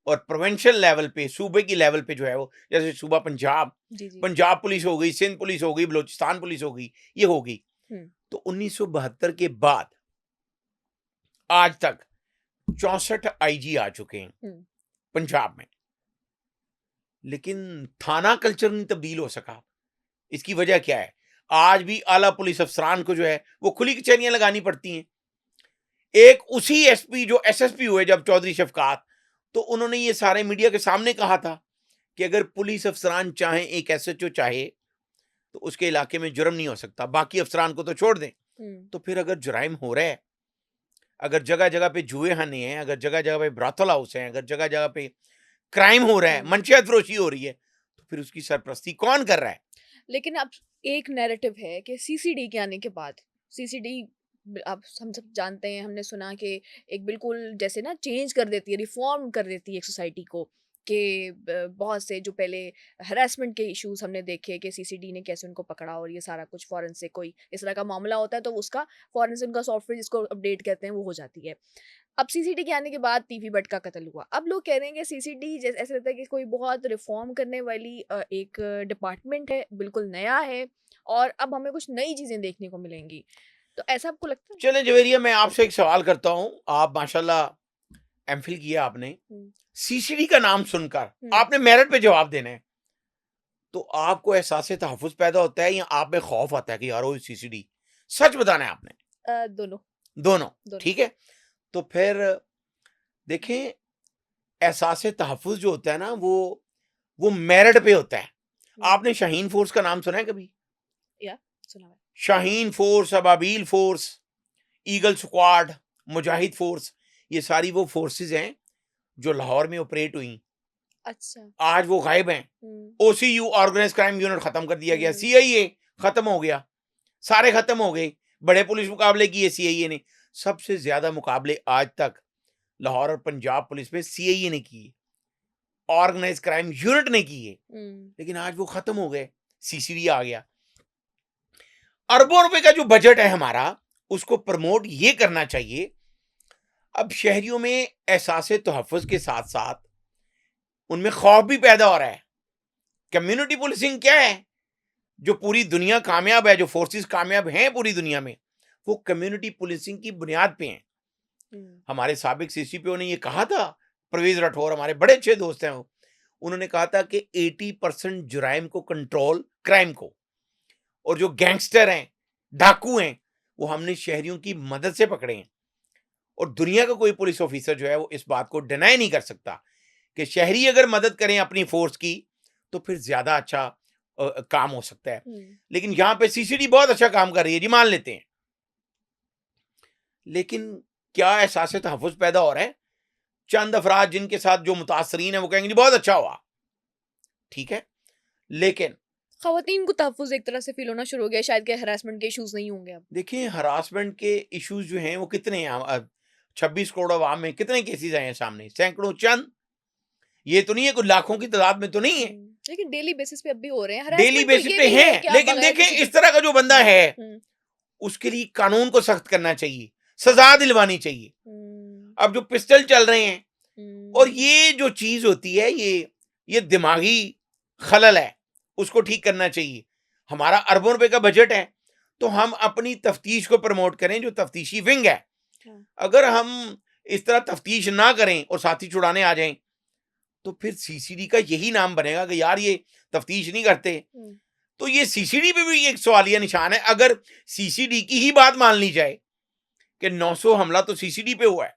और प्रोविंशियल लेवल पे, सूबे की लेवल पे जो है वो, जैसे सूबा पंजाब, जी जी। पंजाब पुलिस हो गई, सिंध पुलिस हो गई, बलूचिस्तान पुलिस हो गई, ये हो गई। हम्म, तो 1972 के बाद आज तक 64 आईजी आ चुके हैं हम्म, पंजाब में, लेकिन थाना कल्चर नहीं तब्दील हो सका। इसकी वजह क्या है? आज भी आला पुलिस अफसरान को जो है वो खुली कचहरियां लगानी पड़ती हैं। एक उसी एसपी जो एसएसपी हुए जब चौधरी शफकात, तो उन्होंने ये सारे मीडिया के सामने कहा था कि अगर पुलिस अफसरान चाहे, एक एसएचओ चाहे, तो उसके इलाके में जुर्म नहीं हो सकता, बाकी अफसरान को तो छोड़ दें। तो फिर अगर जुराइम हो रहा है, अगर जगह जगह पे जुए खाने हैं, अगर जगह जगह पे ब्राथल हाउस हैं, अगर जगह जगह पे क्राइम हो रहा है, मनशियात फरोशी हो रही है, तो फिर उसकी सरपरस्ती कौन कर रहा है? लेकिन अब एक नैरेटिव है कि सीसीडी के आने के बाद सीसीडी, अब हम सब जानते हैं, हमने सुना कि एक बिल्कुल जैसे ना चेंज कर देती है, रिफॉर्म कर देती है एक सोसाइटी को, कि बहुत से जो पहले हरासमेंट के इश्यूज हमने देखे कि सीसीडी ने कैसे उनको पकड़ा, और ये सारा कुछ फौरन से कोई इस तरह का मामला होता है तो उसका फौरन से उनका सॉफ्टवेयर जिसको अपडेट कहते हैं वो हो जाती है। अब सीसीडी के आने के बाद टीवी बट का कत्ल हुआ। अब लोग कह रहे हैं कि सीसीडी जैसे ऐसा लगता है कि कोई बहुत रिफॉर्म करने वाली एक डिपार्टमेंट है, बिल्कुल नया है, और अब हमें कुछ नई चीजें देखने को मिलेंगी। तो ऐसा आपको लगता है? चले जवेरिया, मैं आपसे एक सवाल करता हूं। आप माशाल्लाह एमफिल किया आपने, हम्म, सीसीडी का नाम सुनकर हम्म, आपने मेरिट पे जवाब देना है, तो आपको एहसास तहफ़्फ़ुज़ पैदा होता है या आप में खौफ आता है कि यार वो सीसीडी? सच बताना है आपने। दोनों। दोनों। दोनों। ठीक है, तो फिर देखें, एहसास तहफ़्फ़ुज़ जो होता है ना, वो मेरिट पे होता है। हम्म, आपने शाहीन फोर्स का नाम सुना है कभी? या सुना है। Shaheen force, Ababeel force, eagle squad, Mujahid force, ये सारी वो फोर्सेस हैं जो लाहौर में ऑपरेट हुई। अच्छा। आज वो गायब हैं। हम्म, ओसीयू, ऑर्गेनाइज क्राइम यूनिट खत्म कर दिया गया। हम्म, सीआईए खत्म हो गया, सारे खत्म हो गए। बड़े पुलिस मुकाबले किए सीआईए ने। सबसे ज्यादा मुकाबले आज तक लाहौर और पंजाब पुलिस में सीआईए ने किए, ऑर्गेनाइज क्राइम यूनिट ने किए, लेकिन आज वो खत्म हो गए, सीसीडी आ गया। अरबों रुपए का जो बजट है हमारा, उसको प्रमोट ये करना चाहिए। अब शहरियों में एहसास तहफ़्फ़ुज़ के साथ साथ उनमें खौफ भी पैदा हो रहा है। कम्युनिटी पुलिसिंग क्या है? जो पूरी दुनिया कामयाब है, जो फोर्सेस कामयाब हैं पूरी दुनिया में, वो कम्युनिटी पुलिसिंग की बुनियाद पे हैं। हमारे साबिक सीसीपीओ ने ये कहा था, परवेज राठौर हमारे बड़े अच्छे दोस्त हैं वो, उन्होंने कहा था कि 80% जुराइम को कंट्रोल, क्राइम को, और जो गैंगस्टर हैं, डाकू हैं, वो हमने शहरियों की मदद से पकड़े हैं। और दुनिया का कोई पुलिस ऑफिसर जो है वो इस बात को डिनाई नहीं कर सकता कि शहरी अगर मदद करें अपनी फोर्स की तो फिर ज्यादा अच्छा काम हो सकता है। लेकिन यहां पे सीसीडी बहुत अच्छा काम कर रही है जी, मान लेते हैं, लेकिन क्या एहसास तहफ़्फ़ुज़ पैदा हो रहा है? चंद अफराद जिनके साथ जो मुतासरीन है वो कहेंगे जी बहुत अच्छा हुआ, ठीक है, लेकिन खवातीन को तहफ़्फ़ुज़ एक तरह से फ़ील होना शुरू हो गया, शायद कि हरासमेंट के इश्यूज़ नहीं होंगे अब। देखिए हरासमेंट के इश्यूज जो हैं वो कितने हैं? 26 करोड़ आवाम में कितने केसेस आए हैं सामने? सैकड़ों, चंद? ये तो नहीं है, कुछ लाखों की तादाद में तो नहीं है। लेकिन डेली बेसिस पे अब भी हो रहे हैं। डेली हरासमेंट तो बेसिस ये पे भी है हैं, कि आप लेकिन बगैर देखें किसी इस तरह का जो बंदा है हुँ, उसके लिए कानून को सख्त करना चाहिए, सजा दिलवानी चाहिए। हुँ, अब जो पिस्टल चल रहे हैं, और हुँ, ये जो चीज होती है, ये दिमागी खलल है, उसको ठीक करना चाहिए। हमारा अरबों रुपए का बजट है, तो हम अपनी तफ्तीश को प्रमोट करें, जो तफ्तीशी विंग है। हाँ, अगर हम इस तरह तफ्तीश ना करें और साथी छुड़ाने आ जाएं, तो फिर सीसीडी का यही नाम बनेगा कि यार ये तफ्तीश नहीं करते। हुँ, तो ये सीसीडी पे भी एक सवालिया निशान है। अगर सीसीडी की ही बात मान ली जाए कि 900 हमला तो सीसीडी पे हुआ है,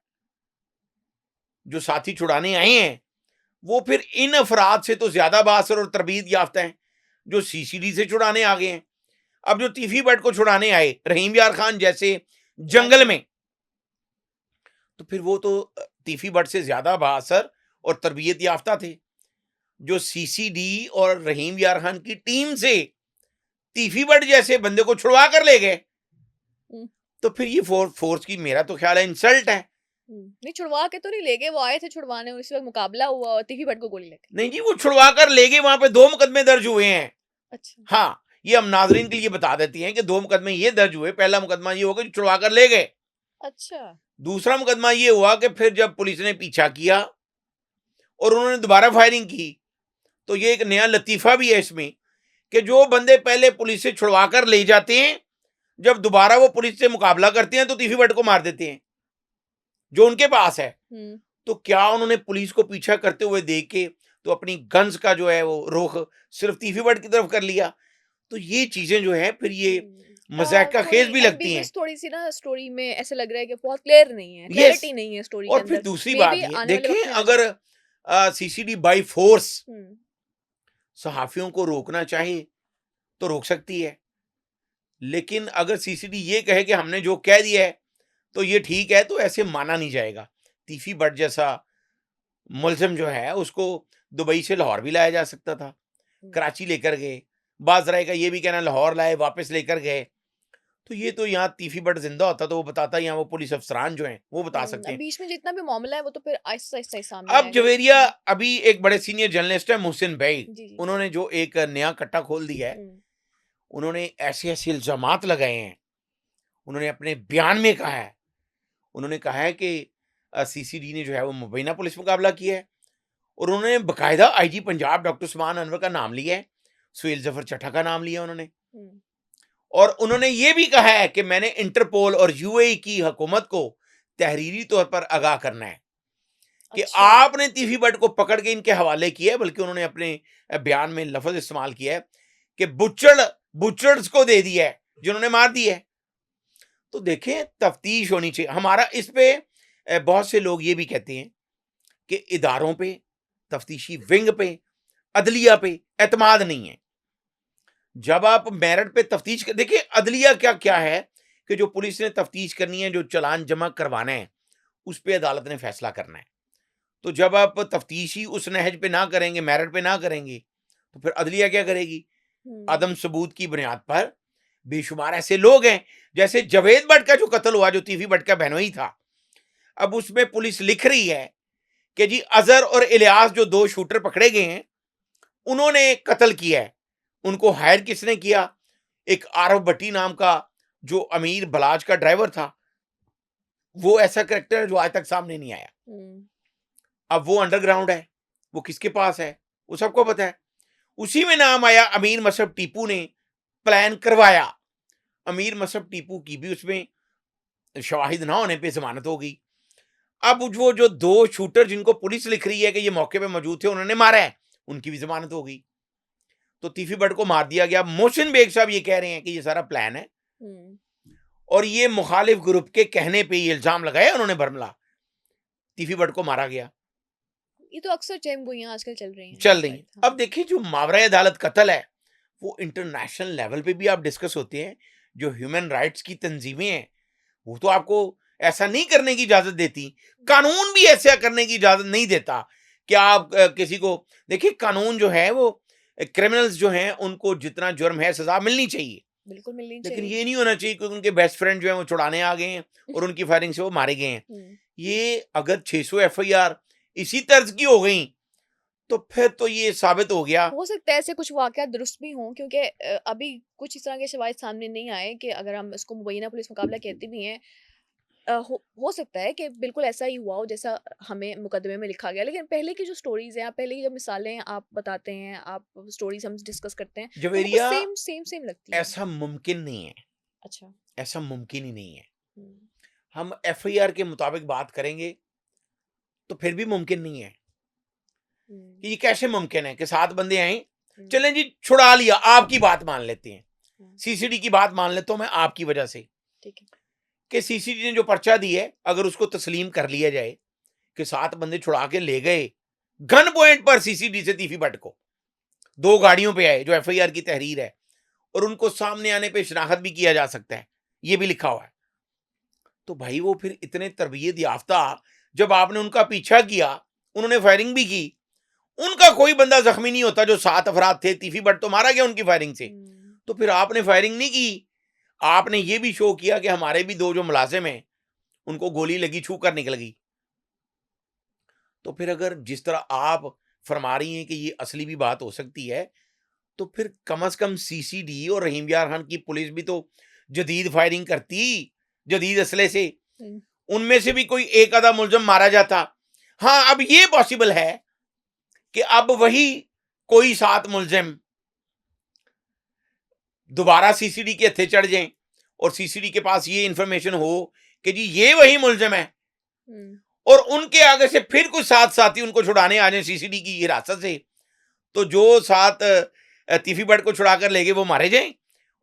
जो साथी छुड़ाने आए हैं वो फिर इन अफराद से तो ज्यादा बासर और तरबीत याफ्ता हैं जो सीसीडी से छुड़ाने आ गए हैं। अब जो तीफी बट को छुड़ाने आए रहीम यार खान जैसे जंगल में, तो फिर वो तो तीफी बट से ज्यादा बासर और तरबियत याफ्ता थे। जो सीसीडी और रहीम यार खान की टीम से तीफी बट जैसे बंदे को छुड़वा कर ले गए, हम्म, तो फिर ये फोर्स की मेरा तो ख्याल है इंसल्ट है। नहीं छुड़वा के तो नहीं ले गए, वो आए थे छुड़वाने, उसी वक्त मुकाबला हुआ और तीफी भट्ट को गोली लग गई। नहीं जी, वो छुड़वा कर ले गए, वहां पे 2 मुकदमे दर्ज हुए हैं। अच्छा। हाँ, ये हम नाजरीन के लिए बता देती हैं कि 2 मुकदमे ये दर्ज हुए। पहला मुकदमा ये होगा जो छुड़वा कर ले गए। अच्छा। दूसरा मुकदमा ये हुआ कि फिर जब पुलिस ने पीछा किया और उन्होंने दोबारा फायरिंग की, तो ये एक नया लतीफा भी है इसमें कि जो बंदे पहले पुलिस से छुड़वा कर ले जाते हैं, जब दोबारा वो पुलिस से मुकाबला करते हैं तो तीफी भट्ट को मार देते हैं जो उनके पास है। तो क्या उन्होंने पुलिस को पीछा करते हुए देख के तो अपनी गन्स का जो है वो रुख सिर्फ तीफी भट्ट की तरफ कर लिया? तो ये चीजें जो है फिर ये मजाक का खेल भी लगती हैं। थोड़ी सी ना स्टोरी में ऐसे लग रहा है कि बहुत क्लियर नहीं है, यस। क्लैरिटी नहीं है स्टोरी के और अंदर। फिर दूसरी मे बात बी ये आने वाले देखें, वक्त में आ अगर सीसीडी बाई फोर्स हम्म, सहाफियों को रोकना चाहे तो रोक सकती है, लेकिन अगर सीसीडी ये कहे कि हमने जो कह दिया है तो ये ठीक है, तो ऐसे माना नहीं जाएगा। तीफी भट्ट जैसा मुलजिम जो है उसको दुबई से लाहौर भी लाया जा सकता था, कराची लेकर गए, बाजराए का ये भी कहना लाहौर लाए वापस लेकर गए। तो ये तो यहाँ तीफी भट्ट जिंदा होता तो वो बताता, यहाँ वो पुलिस अफसरान जो हैं वो बता सकते हैं। बीच में जितना भी मामला है वो तो फिर आहिस्ता आहिस्ता ही सामने अब आएगा। जवेरिया अभी एक बड़े सीनियर जर्नलिस्ट है मोहसिन भाई, जी जी। उन्होंने जो एक नया कट्टा खोल दिया है, उन्होंने ऐसे ऐसे इल्जामात लगाए हैं। उन्होंने अपने बयान में कहा है, उन्होंने कहा है कि सीसीडी ने जो है वो मुबैना पुलिस मुकाबला किया है, और उन्होंने बकायदा आईजी पंजाब डॉक्टर उस्मान अनवर का नाम लिया है, सुहेल जफर चट्टा का नाम लिया उन्होंने, और उन्होंने ये भी कहा है कि मैंने इंटरपोल और यूएई की हुकूमत को तहरीरी तौर पर आगाह करना है कि अच्छा। आपने तीफी भट्ट को पकड़ के इनके हवाले किया है। बल्कि उन्होंने अपने बयान में लफ्ज इस्तेमाल किया है कि बुचर्स को दे दिया है जिन्होंने मार दिया है। तो देखें, तफ्तीश होनी चाहिए। हमारा इस पे बहुत से लोग ये भी कहते हैं कि इदारों पे, तफ्तीशी विंग पे, अदलिया पे एतमाद नहीं है। जब आप मेरिट पे तफ्तीश कर, देखिए अदलिया क्या क्या है कि जो पुलिस ने तफ्तीश करनी है, जो चालान जमा करवाना है, उस पे अदालत ने फैसला करना है। तो जब आप तफ्तीश ही उस नहज पे ना करेंगे, मेरिट पे ना करेंगे, तो फिर अदलिया क्या करेगी? आदम सबूत की बुनियाद पर बेशुमार ऐसे लोग हैं, जैसे जावेद भट्ट का जो कत्ल हुआ, जो तीफी भट्ट का बहनोई था, अब उसमें पुलिस लिख रही है कि जी अजहर और इलियास जो 2 शूटर पकड़े गए हैं, उन्होंने कत्ल किया है। उनको हायर किसने किया? एक आरव भट्टी नाम का जो अमीर बलाज का ड्राइवर था, वो ऐसा कैरेक्टर है जो आज तक सामने नहीं आया। अब वो अंडरग्राउंड है, वो किसके पास है वो सबको पता है। उसी में नाम आया अमीर मसहब टीपू ने प्लान करवाया। अमीर मसहब टीपू की भी उसमें शवाहिद ना होने पे जमानत हो गई। अब वो जो 2 शूटर जिनको पुलिस लिख रही है कि ये मौके पे मौजूद थे, उन्होंने मारा है, उनकी भी जमानत हो गई। तो तीफी भट्ट को मार दिया गया। मोहसिन बेग साहब ये कह रहे हैं कि ये सारा प्लान है और ये मुखालिफ ग्रुप के कहने पे ये इल्जाम लगाया उन्होंने भरमला, तीफी भट्ट को मारा गया। ये तो अक्सर चेमगोइयां आजकल चल रही हैं। अब देखिए, जो मावरा अदालत कत्ल है वो इंटरनेशनल लेवल पे भी आप डिस्कस होते हैं। जो ह्यूमन राइट्स की तंजीमें हैं वो तो आपको ऐसा नहीं करने की इजाजत देती, कानून भी ऐसा करने की इजाजत नहीं देता कि आप किसी को, देखिए कानून जो है वो क्रिमिनल्स जो हैं उनको जितना जुर्म है सजा मिलनी चाहिए, बिल्कुल मिलनी लेकिन चाहिए। ये नहीं होना चाहिए कि उनके बेस्ट फ्रेंड जो है वो छुड़ाने आ गए हैं और उनकी फायरिंग से वो मारे गए हैं। ये अगर 600 एफआईआर इसी तर्ज की हो गई तो फिर तो ये साबित हो गया। हो सकता है ऐसे कुछ वाकयात दुरुस्त भी हों, क्योंकि अभी कुछ इस तरह के शवाहिद सामने नहीं आए कि अगर हम इसको मुबैना पुलिस मुकाबला कहते भी हैं, हो सकता है कि बिल्कुल ऐसा ही हुआ हो जैसा हमें मुकदमे में लिखा गया। लेकिन पहले की जो स्टोरीज हैं, पहले की जो मिसालें आप बताते हैं, आप स्टोरीज हम डिस्कस करते हैं, तो जवेरिया, सेम सेम सेम लगती है। ऐसा मुमकिन नहीं है। अच्छा। ऐसा मुमकिन ही नहीं है। हम एफआईआर के मुताबिक बात करेंगे तो फिर भी मुमकिन नहीं है। कि ये कैसे मुमकिन है कि 7 बंदे आए, चलें जी छुड़ा लिया, आपकी बात मान लेते हैं, सीसीडी की बात मान लेता हूं मैं आपकी वजह से, ठीक है, कि सीसीडी ने जो पर्चा दी है अगर उसको तस्लीम कर लिया जाए कि 7 बंदे छुड़ा के ले गए गन पॉइंट पर सीसीडी से तीफी भट्ट को, 2 गाड़ियों पे आए जो एफआईआर की तहरीर है, और उनको सामने आने पे शनाख्त भी किया जा सकता है, ये भी लिखा हुआ है। तो भाई वो फिर इतने तरबियत याफ्ता, जब आपने उनका पीछा किया, उन्होंने फायरिंग भी की, उनका कोई बंदा जख्मी नहीं होता। जो 7 अफराद थे, तीफी बट तो मारा गया उनकी फायरिंग से। तो फिर आपने फायरिंग नहीं की, आपने ये भी शो किया कि हमारे भी 2 जो मुलाजिम हैं उनको गोली लगी, छू कर निकल गई। तो फिर अगर जिस तरह आप फरमा रही हैं कि ये असली भी बात हो सकती है, तो फिर कम से कम सीसीडी और रहीम यार खान की पुलिस भी तो जदीद फायरिंग करती, जदीद असले से। उनमें से भी कोई एक आधा मुलजम मारा जाता। हाँ, अब ये पॉसिबल है कि अब वही कोई 7 मुलजिम दोबारा सीसीडी के हत्थे चढ़ जाएं और सीसीडी के पास ये इंफॉर्मेशन हो कि जी ये वही मुलजिम है, और उनके आगे से फिर कुछ 7 साथी उनको छुड़ाने आ जाए सीसीडी की हिरासत से। तो जो 7 तीफी बट को छुड़ा कर ले गए वो मारे जाएं,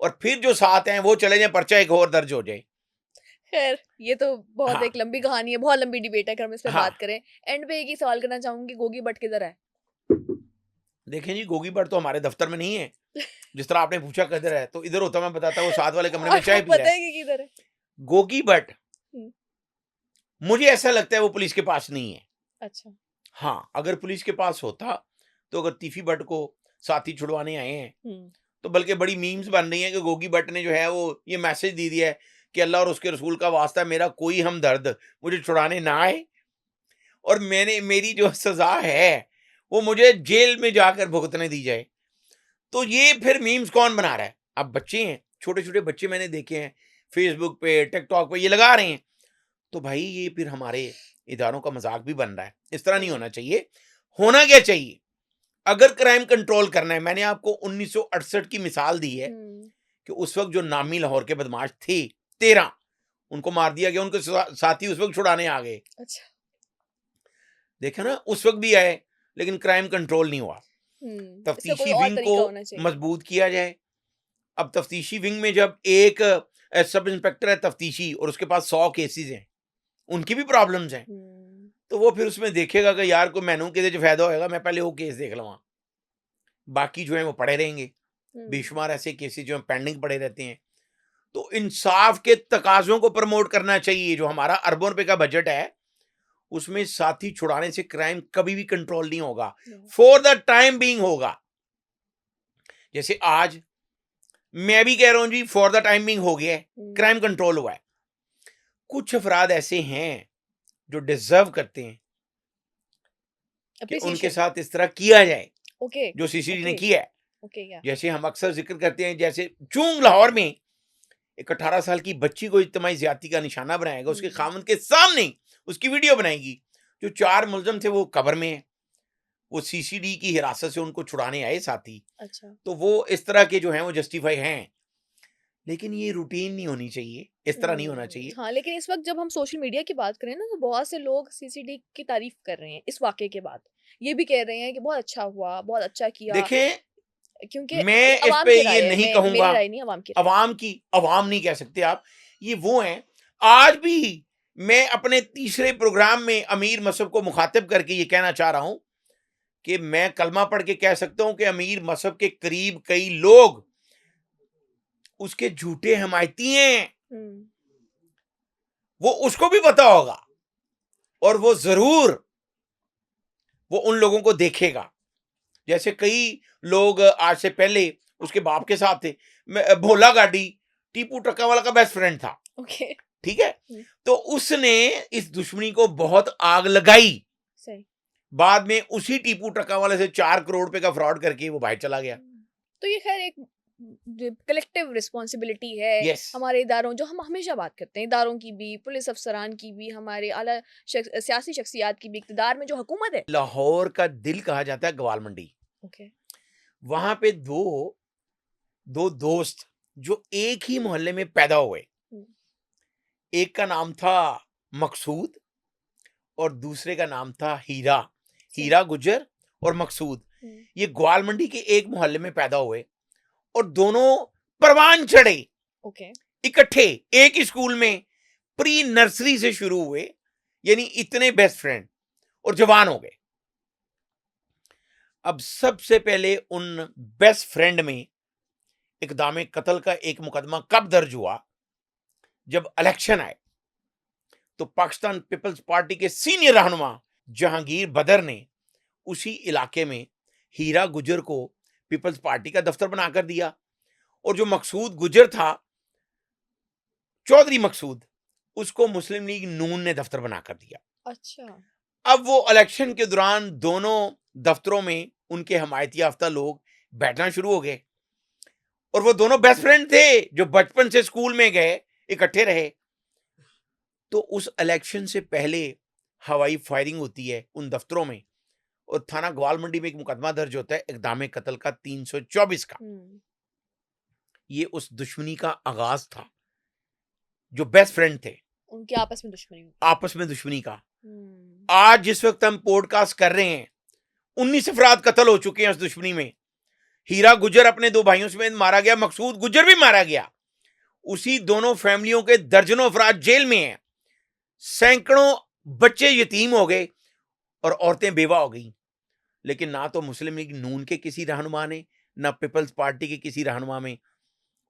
और फिर जो 7 हैं वो चले जाएं, पर्चा एक और दर्ज हो जाए। खैर, ये तो बहुत हाँ, एक लंबी कहानी है, बहुत लंबी डिबेट है, अगर हम इस पे हाँ। बात करें। एंड पे एक ही सवाल करना चाहूंगी, गोगी भट्ट किधर है? देखें जी, गोगी भट्ट तो हमारे दफ्तर में नहीं है। जिस तरह आपने पूछा किधर है, तो इधर होता मैं बताता, वो साथ वाले कमरे में चाय आपको पी पता रहा है। है कि किधर है? गोगी भट्ट, हम्म, मुझे ऐसा लगता है वो पुलिस के पास नहीं है। अच्छा। हाँ, अगर पुलिस के पास होता, तो अगर तीफी भट्ट को साथी छुड़वाने आए हैं, तो बल्कि बड़ी मीम्स बन रही हैं कि गोगी भट्ट ने जो है वो ये मैसेज दे दिया है कि अल्लाह और उसके रसूल का वास्ता है, मेरा कोई हमदर्द मुझे छुड़ाने ना आए, और मेरी जो सजा है वो मुझे जेल में जाकर भुगतने दी जाए। तो ये फिर मीम्स कौन बना रहा है? अब बच्चे हैं, छोटे छोटे बच्चे मैंने देखे हैं फेसबुक पे, टिकटॉक पे, ये लगा रहे हैं। तो भाई ये फिर हमारे इदारों का मजाक भी बन रहा है। इस तरह नहीं होना चाहिए। होना क्या चाहिए? अगर क्राइम कंट्रोल करना है, मैंने आपको 1968 की मिसाल दी है कि उस वक्त जो नामी लाहौर के बदमाश थे 13, उनको मार दिया गया, उनके साथी उस वक्त छुड़ाने आ गए। अच्छा। देखा ना, उस वक्त भी आए, लेकिन क्राइम कंट्रोल नहीं हुआ। इसका कोई तफ्तीशी और विंग तरीका को होना चाहिए। मजबूत किया जाए। अब तफ्तीशी विंग में जब एक सब इंस्पेक्टर है तफ्तीशी और उसके पास 100 केसेस हैं, उनकी भी प्रॉब्लम्स हैं, तो वो फिर उसमें देखेगा कि यार को मैनू के फायदा होएगा, मैं पहले वो केस देख लूँगा, बाकी जो है वो पड़े रहेंगे। बेशुमार ऐसे केसेस जो पेंडिंग पड़े रहते हैं। तो इंसाफ के तकाजों को प्रमोट करना चाहिए। जो हमारा अरबों रुपए का बजट है, उसमें साथी छुड़ाने से क्राइम कभी भी कंट्रोल नहीं होगा, फॉर द टाइम बीइंग होगा। जैसे आज मैं भी कह रहा हूं जी, फॉर द टाइम बीइंग हो गया है, क्राइम कंट्रोल हुआ है। कुछ अफराद ऐसे हैं जो डिजर्व करते हैं कि उनके साथ इस तरह किया जाए, जो सीसीडी ने किया है। जैसे हम अक्सर जिक्र करते हैं, जैसे चूंग लाहौर में एक 18 साल की बच्ची को इज्तिमाई ज्यादती का निशाना बनाएगा, उसके खामन के सामने उसकी वीडियो बनाएगी। जो 4 मुलजम थे वो कब्र में है, वो सीसीडी की हिरासत से उनको छुड़ाने आए साथी। अच्छा। तो वो इस तरह के जो हैं वो जस्टिफाई हैं, लेकिन ये रूटीन नहीं होनी चाहिए, इस तरह नहीं होना चाहिए। हाँ, लेकिन इस वक्त जब हम सोशल मीडिया की बात करें ना, तो बहुत से लोग सीसीडी की तारीफ कर रहे हैं इस वाकये के बाद। ये भी कह रहे हैं कि बहुत अच्छा हुआ, बहुत अच्छा किया। देखें, क्योंकि मैं इस अवाम पे की राय ये है, नहीं मेरी कहूंगा, राय नहीं, अवाम की राय। अवाम नहीं कह सकते आप, ये वो हैं। आज भी मैं अपने तीसरे प्रोग्राम में अमीर मसहब को मुखातिब करके ये कहना चाह रहा हूं कि मैं कलमा पढ़ के कह सकता हूं कि अमीर मसहब के करीब कई लोग उसके झूठे हमायती हैं। वो उसको भी पता होगा, और वो जरूर वो उन लोगों को देखेगा। जैसे कई लोग आज से पहले उसके बाप के साथ थे। भोला गाड़ी टीपू ट्रक्का वाला का बेस्ट फ्रेंड था, ठीक है। तो उसने इस दुश्मनी को बहुत आग लगाई। सही। बाद में उसी टीपू ट्रक्का वाले से 4 करोड़ रुपए का फ्रॉड करके वो बाहर चला गया। तो ये खैर एक कलेक्टिव रिस्पॉन्सिबिलिटी है। yes. हमारे इदारों, जो हम हमेशा बात करते हैं, इदारों की भी, पुलिस अफसरान की भी, हमारे आला सियासी शख्सियात की भी, इक़्तिदार में जो हुकूमत है। लाहौर का दिल कहा जाता है ग्वाल मंडी। वहां पे दो दोस्त जो एक ही मोहल्ले में पैदा हुए, एक का नाम था मकसूद और दूसरे का नाम था हीरा गुजर और मकसूद। ये ग्वाल मंडी के एक मोहल्ले में पैदा हुए और दोनों परवान चढ़े इकट्ठे एक ही स्कूल में, प्री नर्सरी से शुरू हुए, यानी इतने बेस्ट फ्रेंड, और जवान हो गए। अब सबसे पहले उन बेस्ट फ्रेंड में इक़दाम कत्ल का एक मुकदमा कब दर्ज हुआ? जब इलेक्शन आए तो पाकिस्तान पीपल्स पार्टी के सीनियर रहनुमा जहांगीर बदर ने उसी इलाके में हीरा गुजर को पीपल्स पार्टी का दफ्तर बनाकर दिया, और जो मकसूद गुजर था, चौधरी मकसूद, उसको मुस्लिम लीग नून ने दफ्तर बनाकर दिया। अच्छा। अब वो इलेक्शन के दौरान दोनों दफ्तरों में उनके हमायती याफ्ता लोग बैठना शुरू हो गए, और वो दोनों बेस्ट फ्रेंड थे जो बचपन से स्कूल में गए, इकट्ठे रहे। तो उस इलेक्शन से पहले हवाई फायरिंग होती है उन दफ्तरों में, और थाना ग्वाल मंडी में एक मुकदमा दर्ज होता है इक़दाम कत्ल का 324 का। ये उस दुश्मनी का आगाज था, जो बेस्ट फ्रेंड थे उनके आपस में दुश्मनी आपस में दुश्मनी का। आज जिस वक्त हम पॉडकास्ट कर रहे हैं, 19 अफराद कत्ल हो चुके हैं उस दुश्मनी में। हीरा गुजर अपने 2 भाइयों समेत मारा गया, मकसूद गुजर भी मारा गया। उसी दोनों फैमिलियों के दर्जनों अफराद जेल में हैं, सैकड़ों बच्चे यतीम हो गए और औरतें बेवा हो गई। लेकिन ना तो मुस्लिम लीग नून के किसी रहनुमा ने, ना पीपल्स पार्टी के किसी रहनुमा में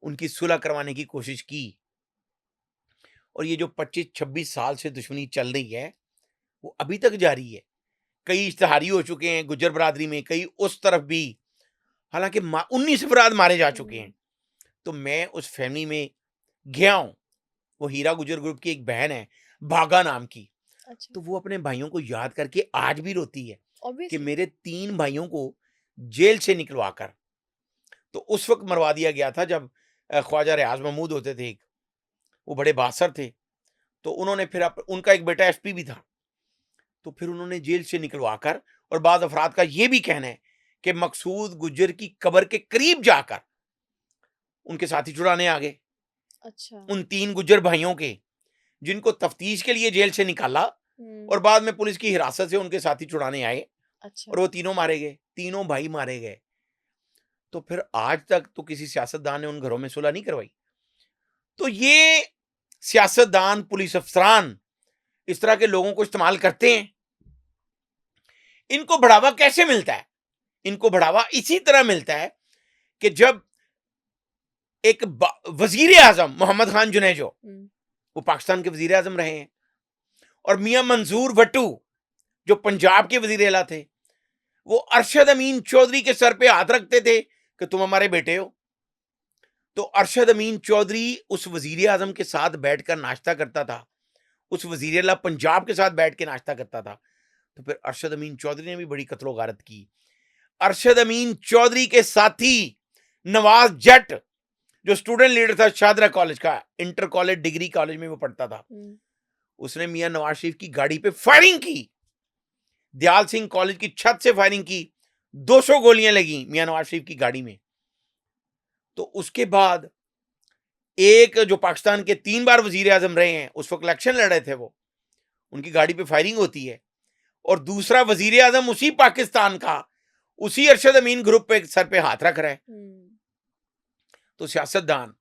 उनकी सुलह करवाने की कोशिश की। और ये जो 25-26 साल से दुश्मनी चल रही है, वो अभी तक जारी है। कई इश्तिहारी हो चुके हैं गुजर बरादरी में, कई उस तरफ भी, हालांकि 19 अफराद मारे जा चुके हैं। तो मैं उस फैमिली में गया हूं। वो हीरा गुजर ग्रुप की एक बहन है, भागा नाम की। अच्छा। तो वो अपने भाइयों को याद करके आज भी रोती है कि Obviously. मेरे 3 भाइयों को जेल से निकलवा कर। तो उस वक्त मरवा दिया गया था जब ख्वाजा रियाज महमूद होते थे, एक वो बड़े बासर थे। तो उन्होंने फिर उनका एक बेटा एसपी भी था, तो फिर उन्होंने जेल से निकलवा कर, और बाद अफराद का ये भी कहना है कि मकसूद गुजर की कब्र के करीब जाकर उनके साथी छुड़ाने आ गए। अच्छा। उन 3 गुजर भाइयों के, जिनको तफ्तीश के लिए जेल से निकाला और बाद में पुलिस की हिरासत से उनके साथी छुड़ाने आए। अच्छा। और वो तीनों मारे गए, तीनों भाई मारे गए। तो फिर आज तक तो किसी सियासतदान ने उन घरों में सुलह नहीं करवाई। तो ये सियासतदान, पुलिस अफसरान इस तरह के लोगों को इस्तेमाल करते हैं। इनको बढ़ावा कैसे मिलता है? इनको बढ़ावा इसी तरह मिलता है कि जब एक वजीर आजम मोहम्मद खान जुनेजो, वो पाकिस्तान के वजीर आजम रहे हैं, और मियां मंजूर भट्टू जो पंजाब के वजीर आला थे, वो अरशद अमीन चौधरी के सर पे हाथ रखते थे कि तुम हमारे बेटे हो। तो अरशद अमीन चौधरी उस वजीर आजम के साथ बैठकर नाश्ता करता था, उस वजीर आला पंजाब के साथ बैठ के नाश्ता करता था। तो फिर अरशद अमीन चौधरी ने भी बड़ी कत्लो गारत की। अरशद अमीन चौधरी के साथी नवाज जट, जो स्टूडेंट लीडर था शादरा कॉलेज का, इंटर कॉलेज डिग्री कॉलेज में वो पढ़ता था, उसने मियां नवाज शरीफ की गाड़ी पे फायरिंग की। दयाल सिंह कॉलेज की छत से फायरिंग की, 200 गोलियां लगी मियां नवाज शरीफ की गाड़ी में। तो उसके बाद एक जो पाकिस्तान के 3 बार वजीर आजम रहे हैं, उस वक्त इलेक्शन लड़ रहे थे, वो उनकी गाड़ी पे फायरिंग होती है, और दूसरा वजीर आजम उसी पाकिस्तान का, उसी अरशद अमीन ग्रुप पे सर पे हाथ रख रहा है। तो सियासतदान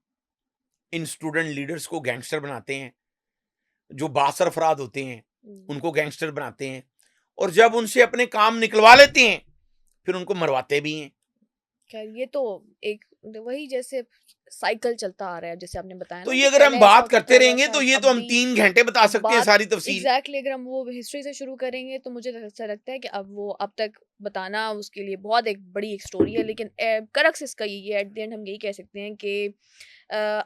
इन स्टूडेंट लीडर्स को गैंगस्टर बनाते हैं, जो बासर अफराद होते हैं उनको गैंगस्टर बनाते हैं, और जब उनसे अपने काम निकलवा लेते हैं फिर उनको मरवाते भी हैं। खैर ये तो एक वही जैसे साइकिल चलता आ रहा है, जैसे आपने बताया तो ना ये कि अगर हम पहले ऐसा बात होता करते था, रहेंगे वैसा तो ये अब तो हम भी 3 घंटे बता सकते हैं बात सारी तफसील। एग्जैक्टली अगर हम वो हिस्ट्री से शुरू करेंगे तो मुझे ऐसा लगता है कि अब वो अब तक बताना उसके लिए बहुत एक बड़ी एक स्टोरी है। लेकिन करक्स इसका यही है, एट द एंड हम यही कह सकते हैं कि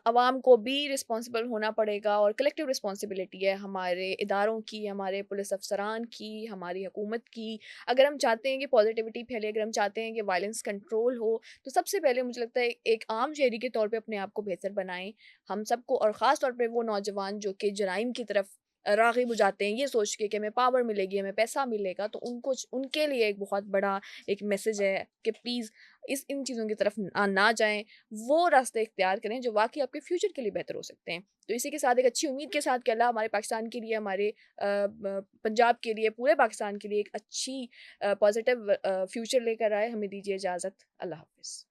अवाम को भी रिस्पॉन्सिबल होना पड़ेगा, और कलेक्टिव रिस्पॉन्सिबिलिटी है हमारे इदारों की, हमारे पुलिस अफसरान की, हमारी हुकूमत की। अगर हम चाहते हैं कि पॉजिटिविटी फैले, अगर हम चाहते हैं कि वायलेंस कंट्रोल हो, तो सबसे पहले मुझे लगता है एक आम शहरी के तौर पे अपने आप को बेहतर बनाएं हम सबको, और ख़ास तौर पे वो नौजवान जो कि जराइम की तरफ राग़िब हो जाते हैं ये सोच के कि हमें पावर मिलेगी, हमें पैसा मिलेगा, तो उनके लिए एक बहुत बड़ा एक मैसेज है कि प्लीज़ इन चीज़ों की तरफ ना जाएं, वो रास्ते इख्तियार करें जो वाकई आपके फ्यूचर के लिए बेहतर हो सकते हैं। तो इसी के साथ एक अच्छी उम्मीद के साथ कि अल्लाह हमारे पाकिस्तान के लिए, हमारे पंजाब के लिए, पूरे पाकिस्तान के लिए एक अच्छी पॉजिटिव फ्यूचर लेकर आए। हमें दीजिए इजाज़त। अल्लाह हाफ़िज़।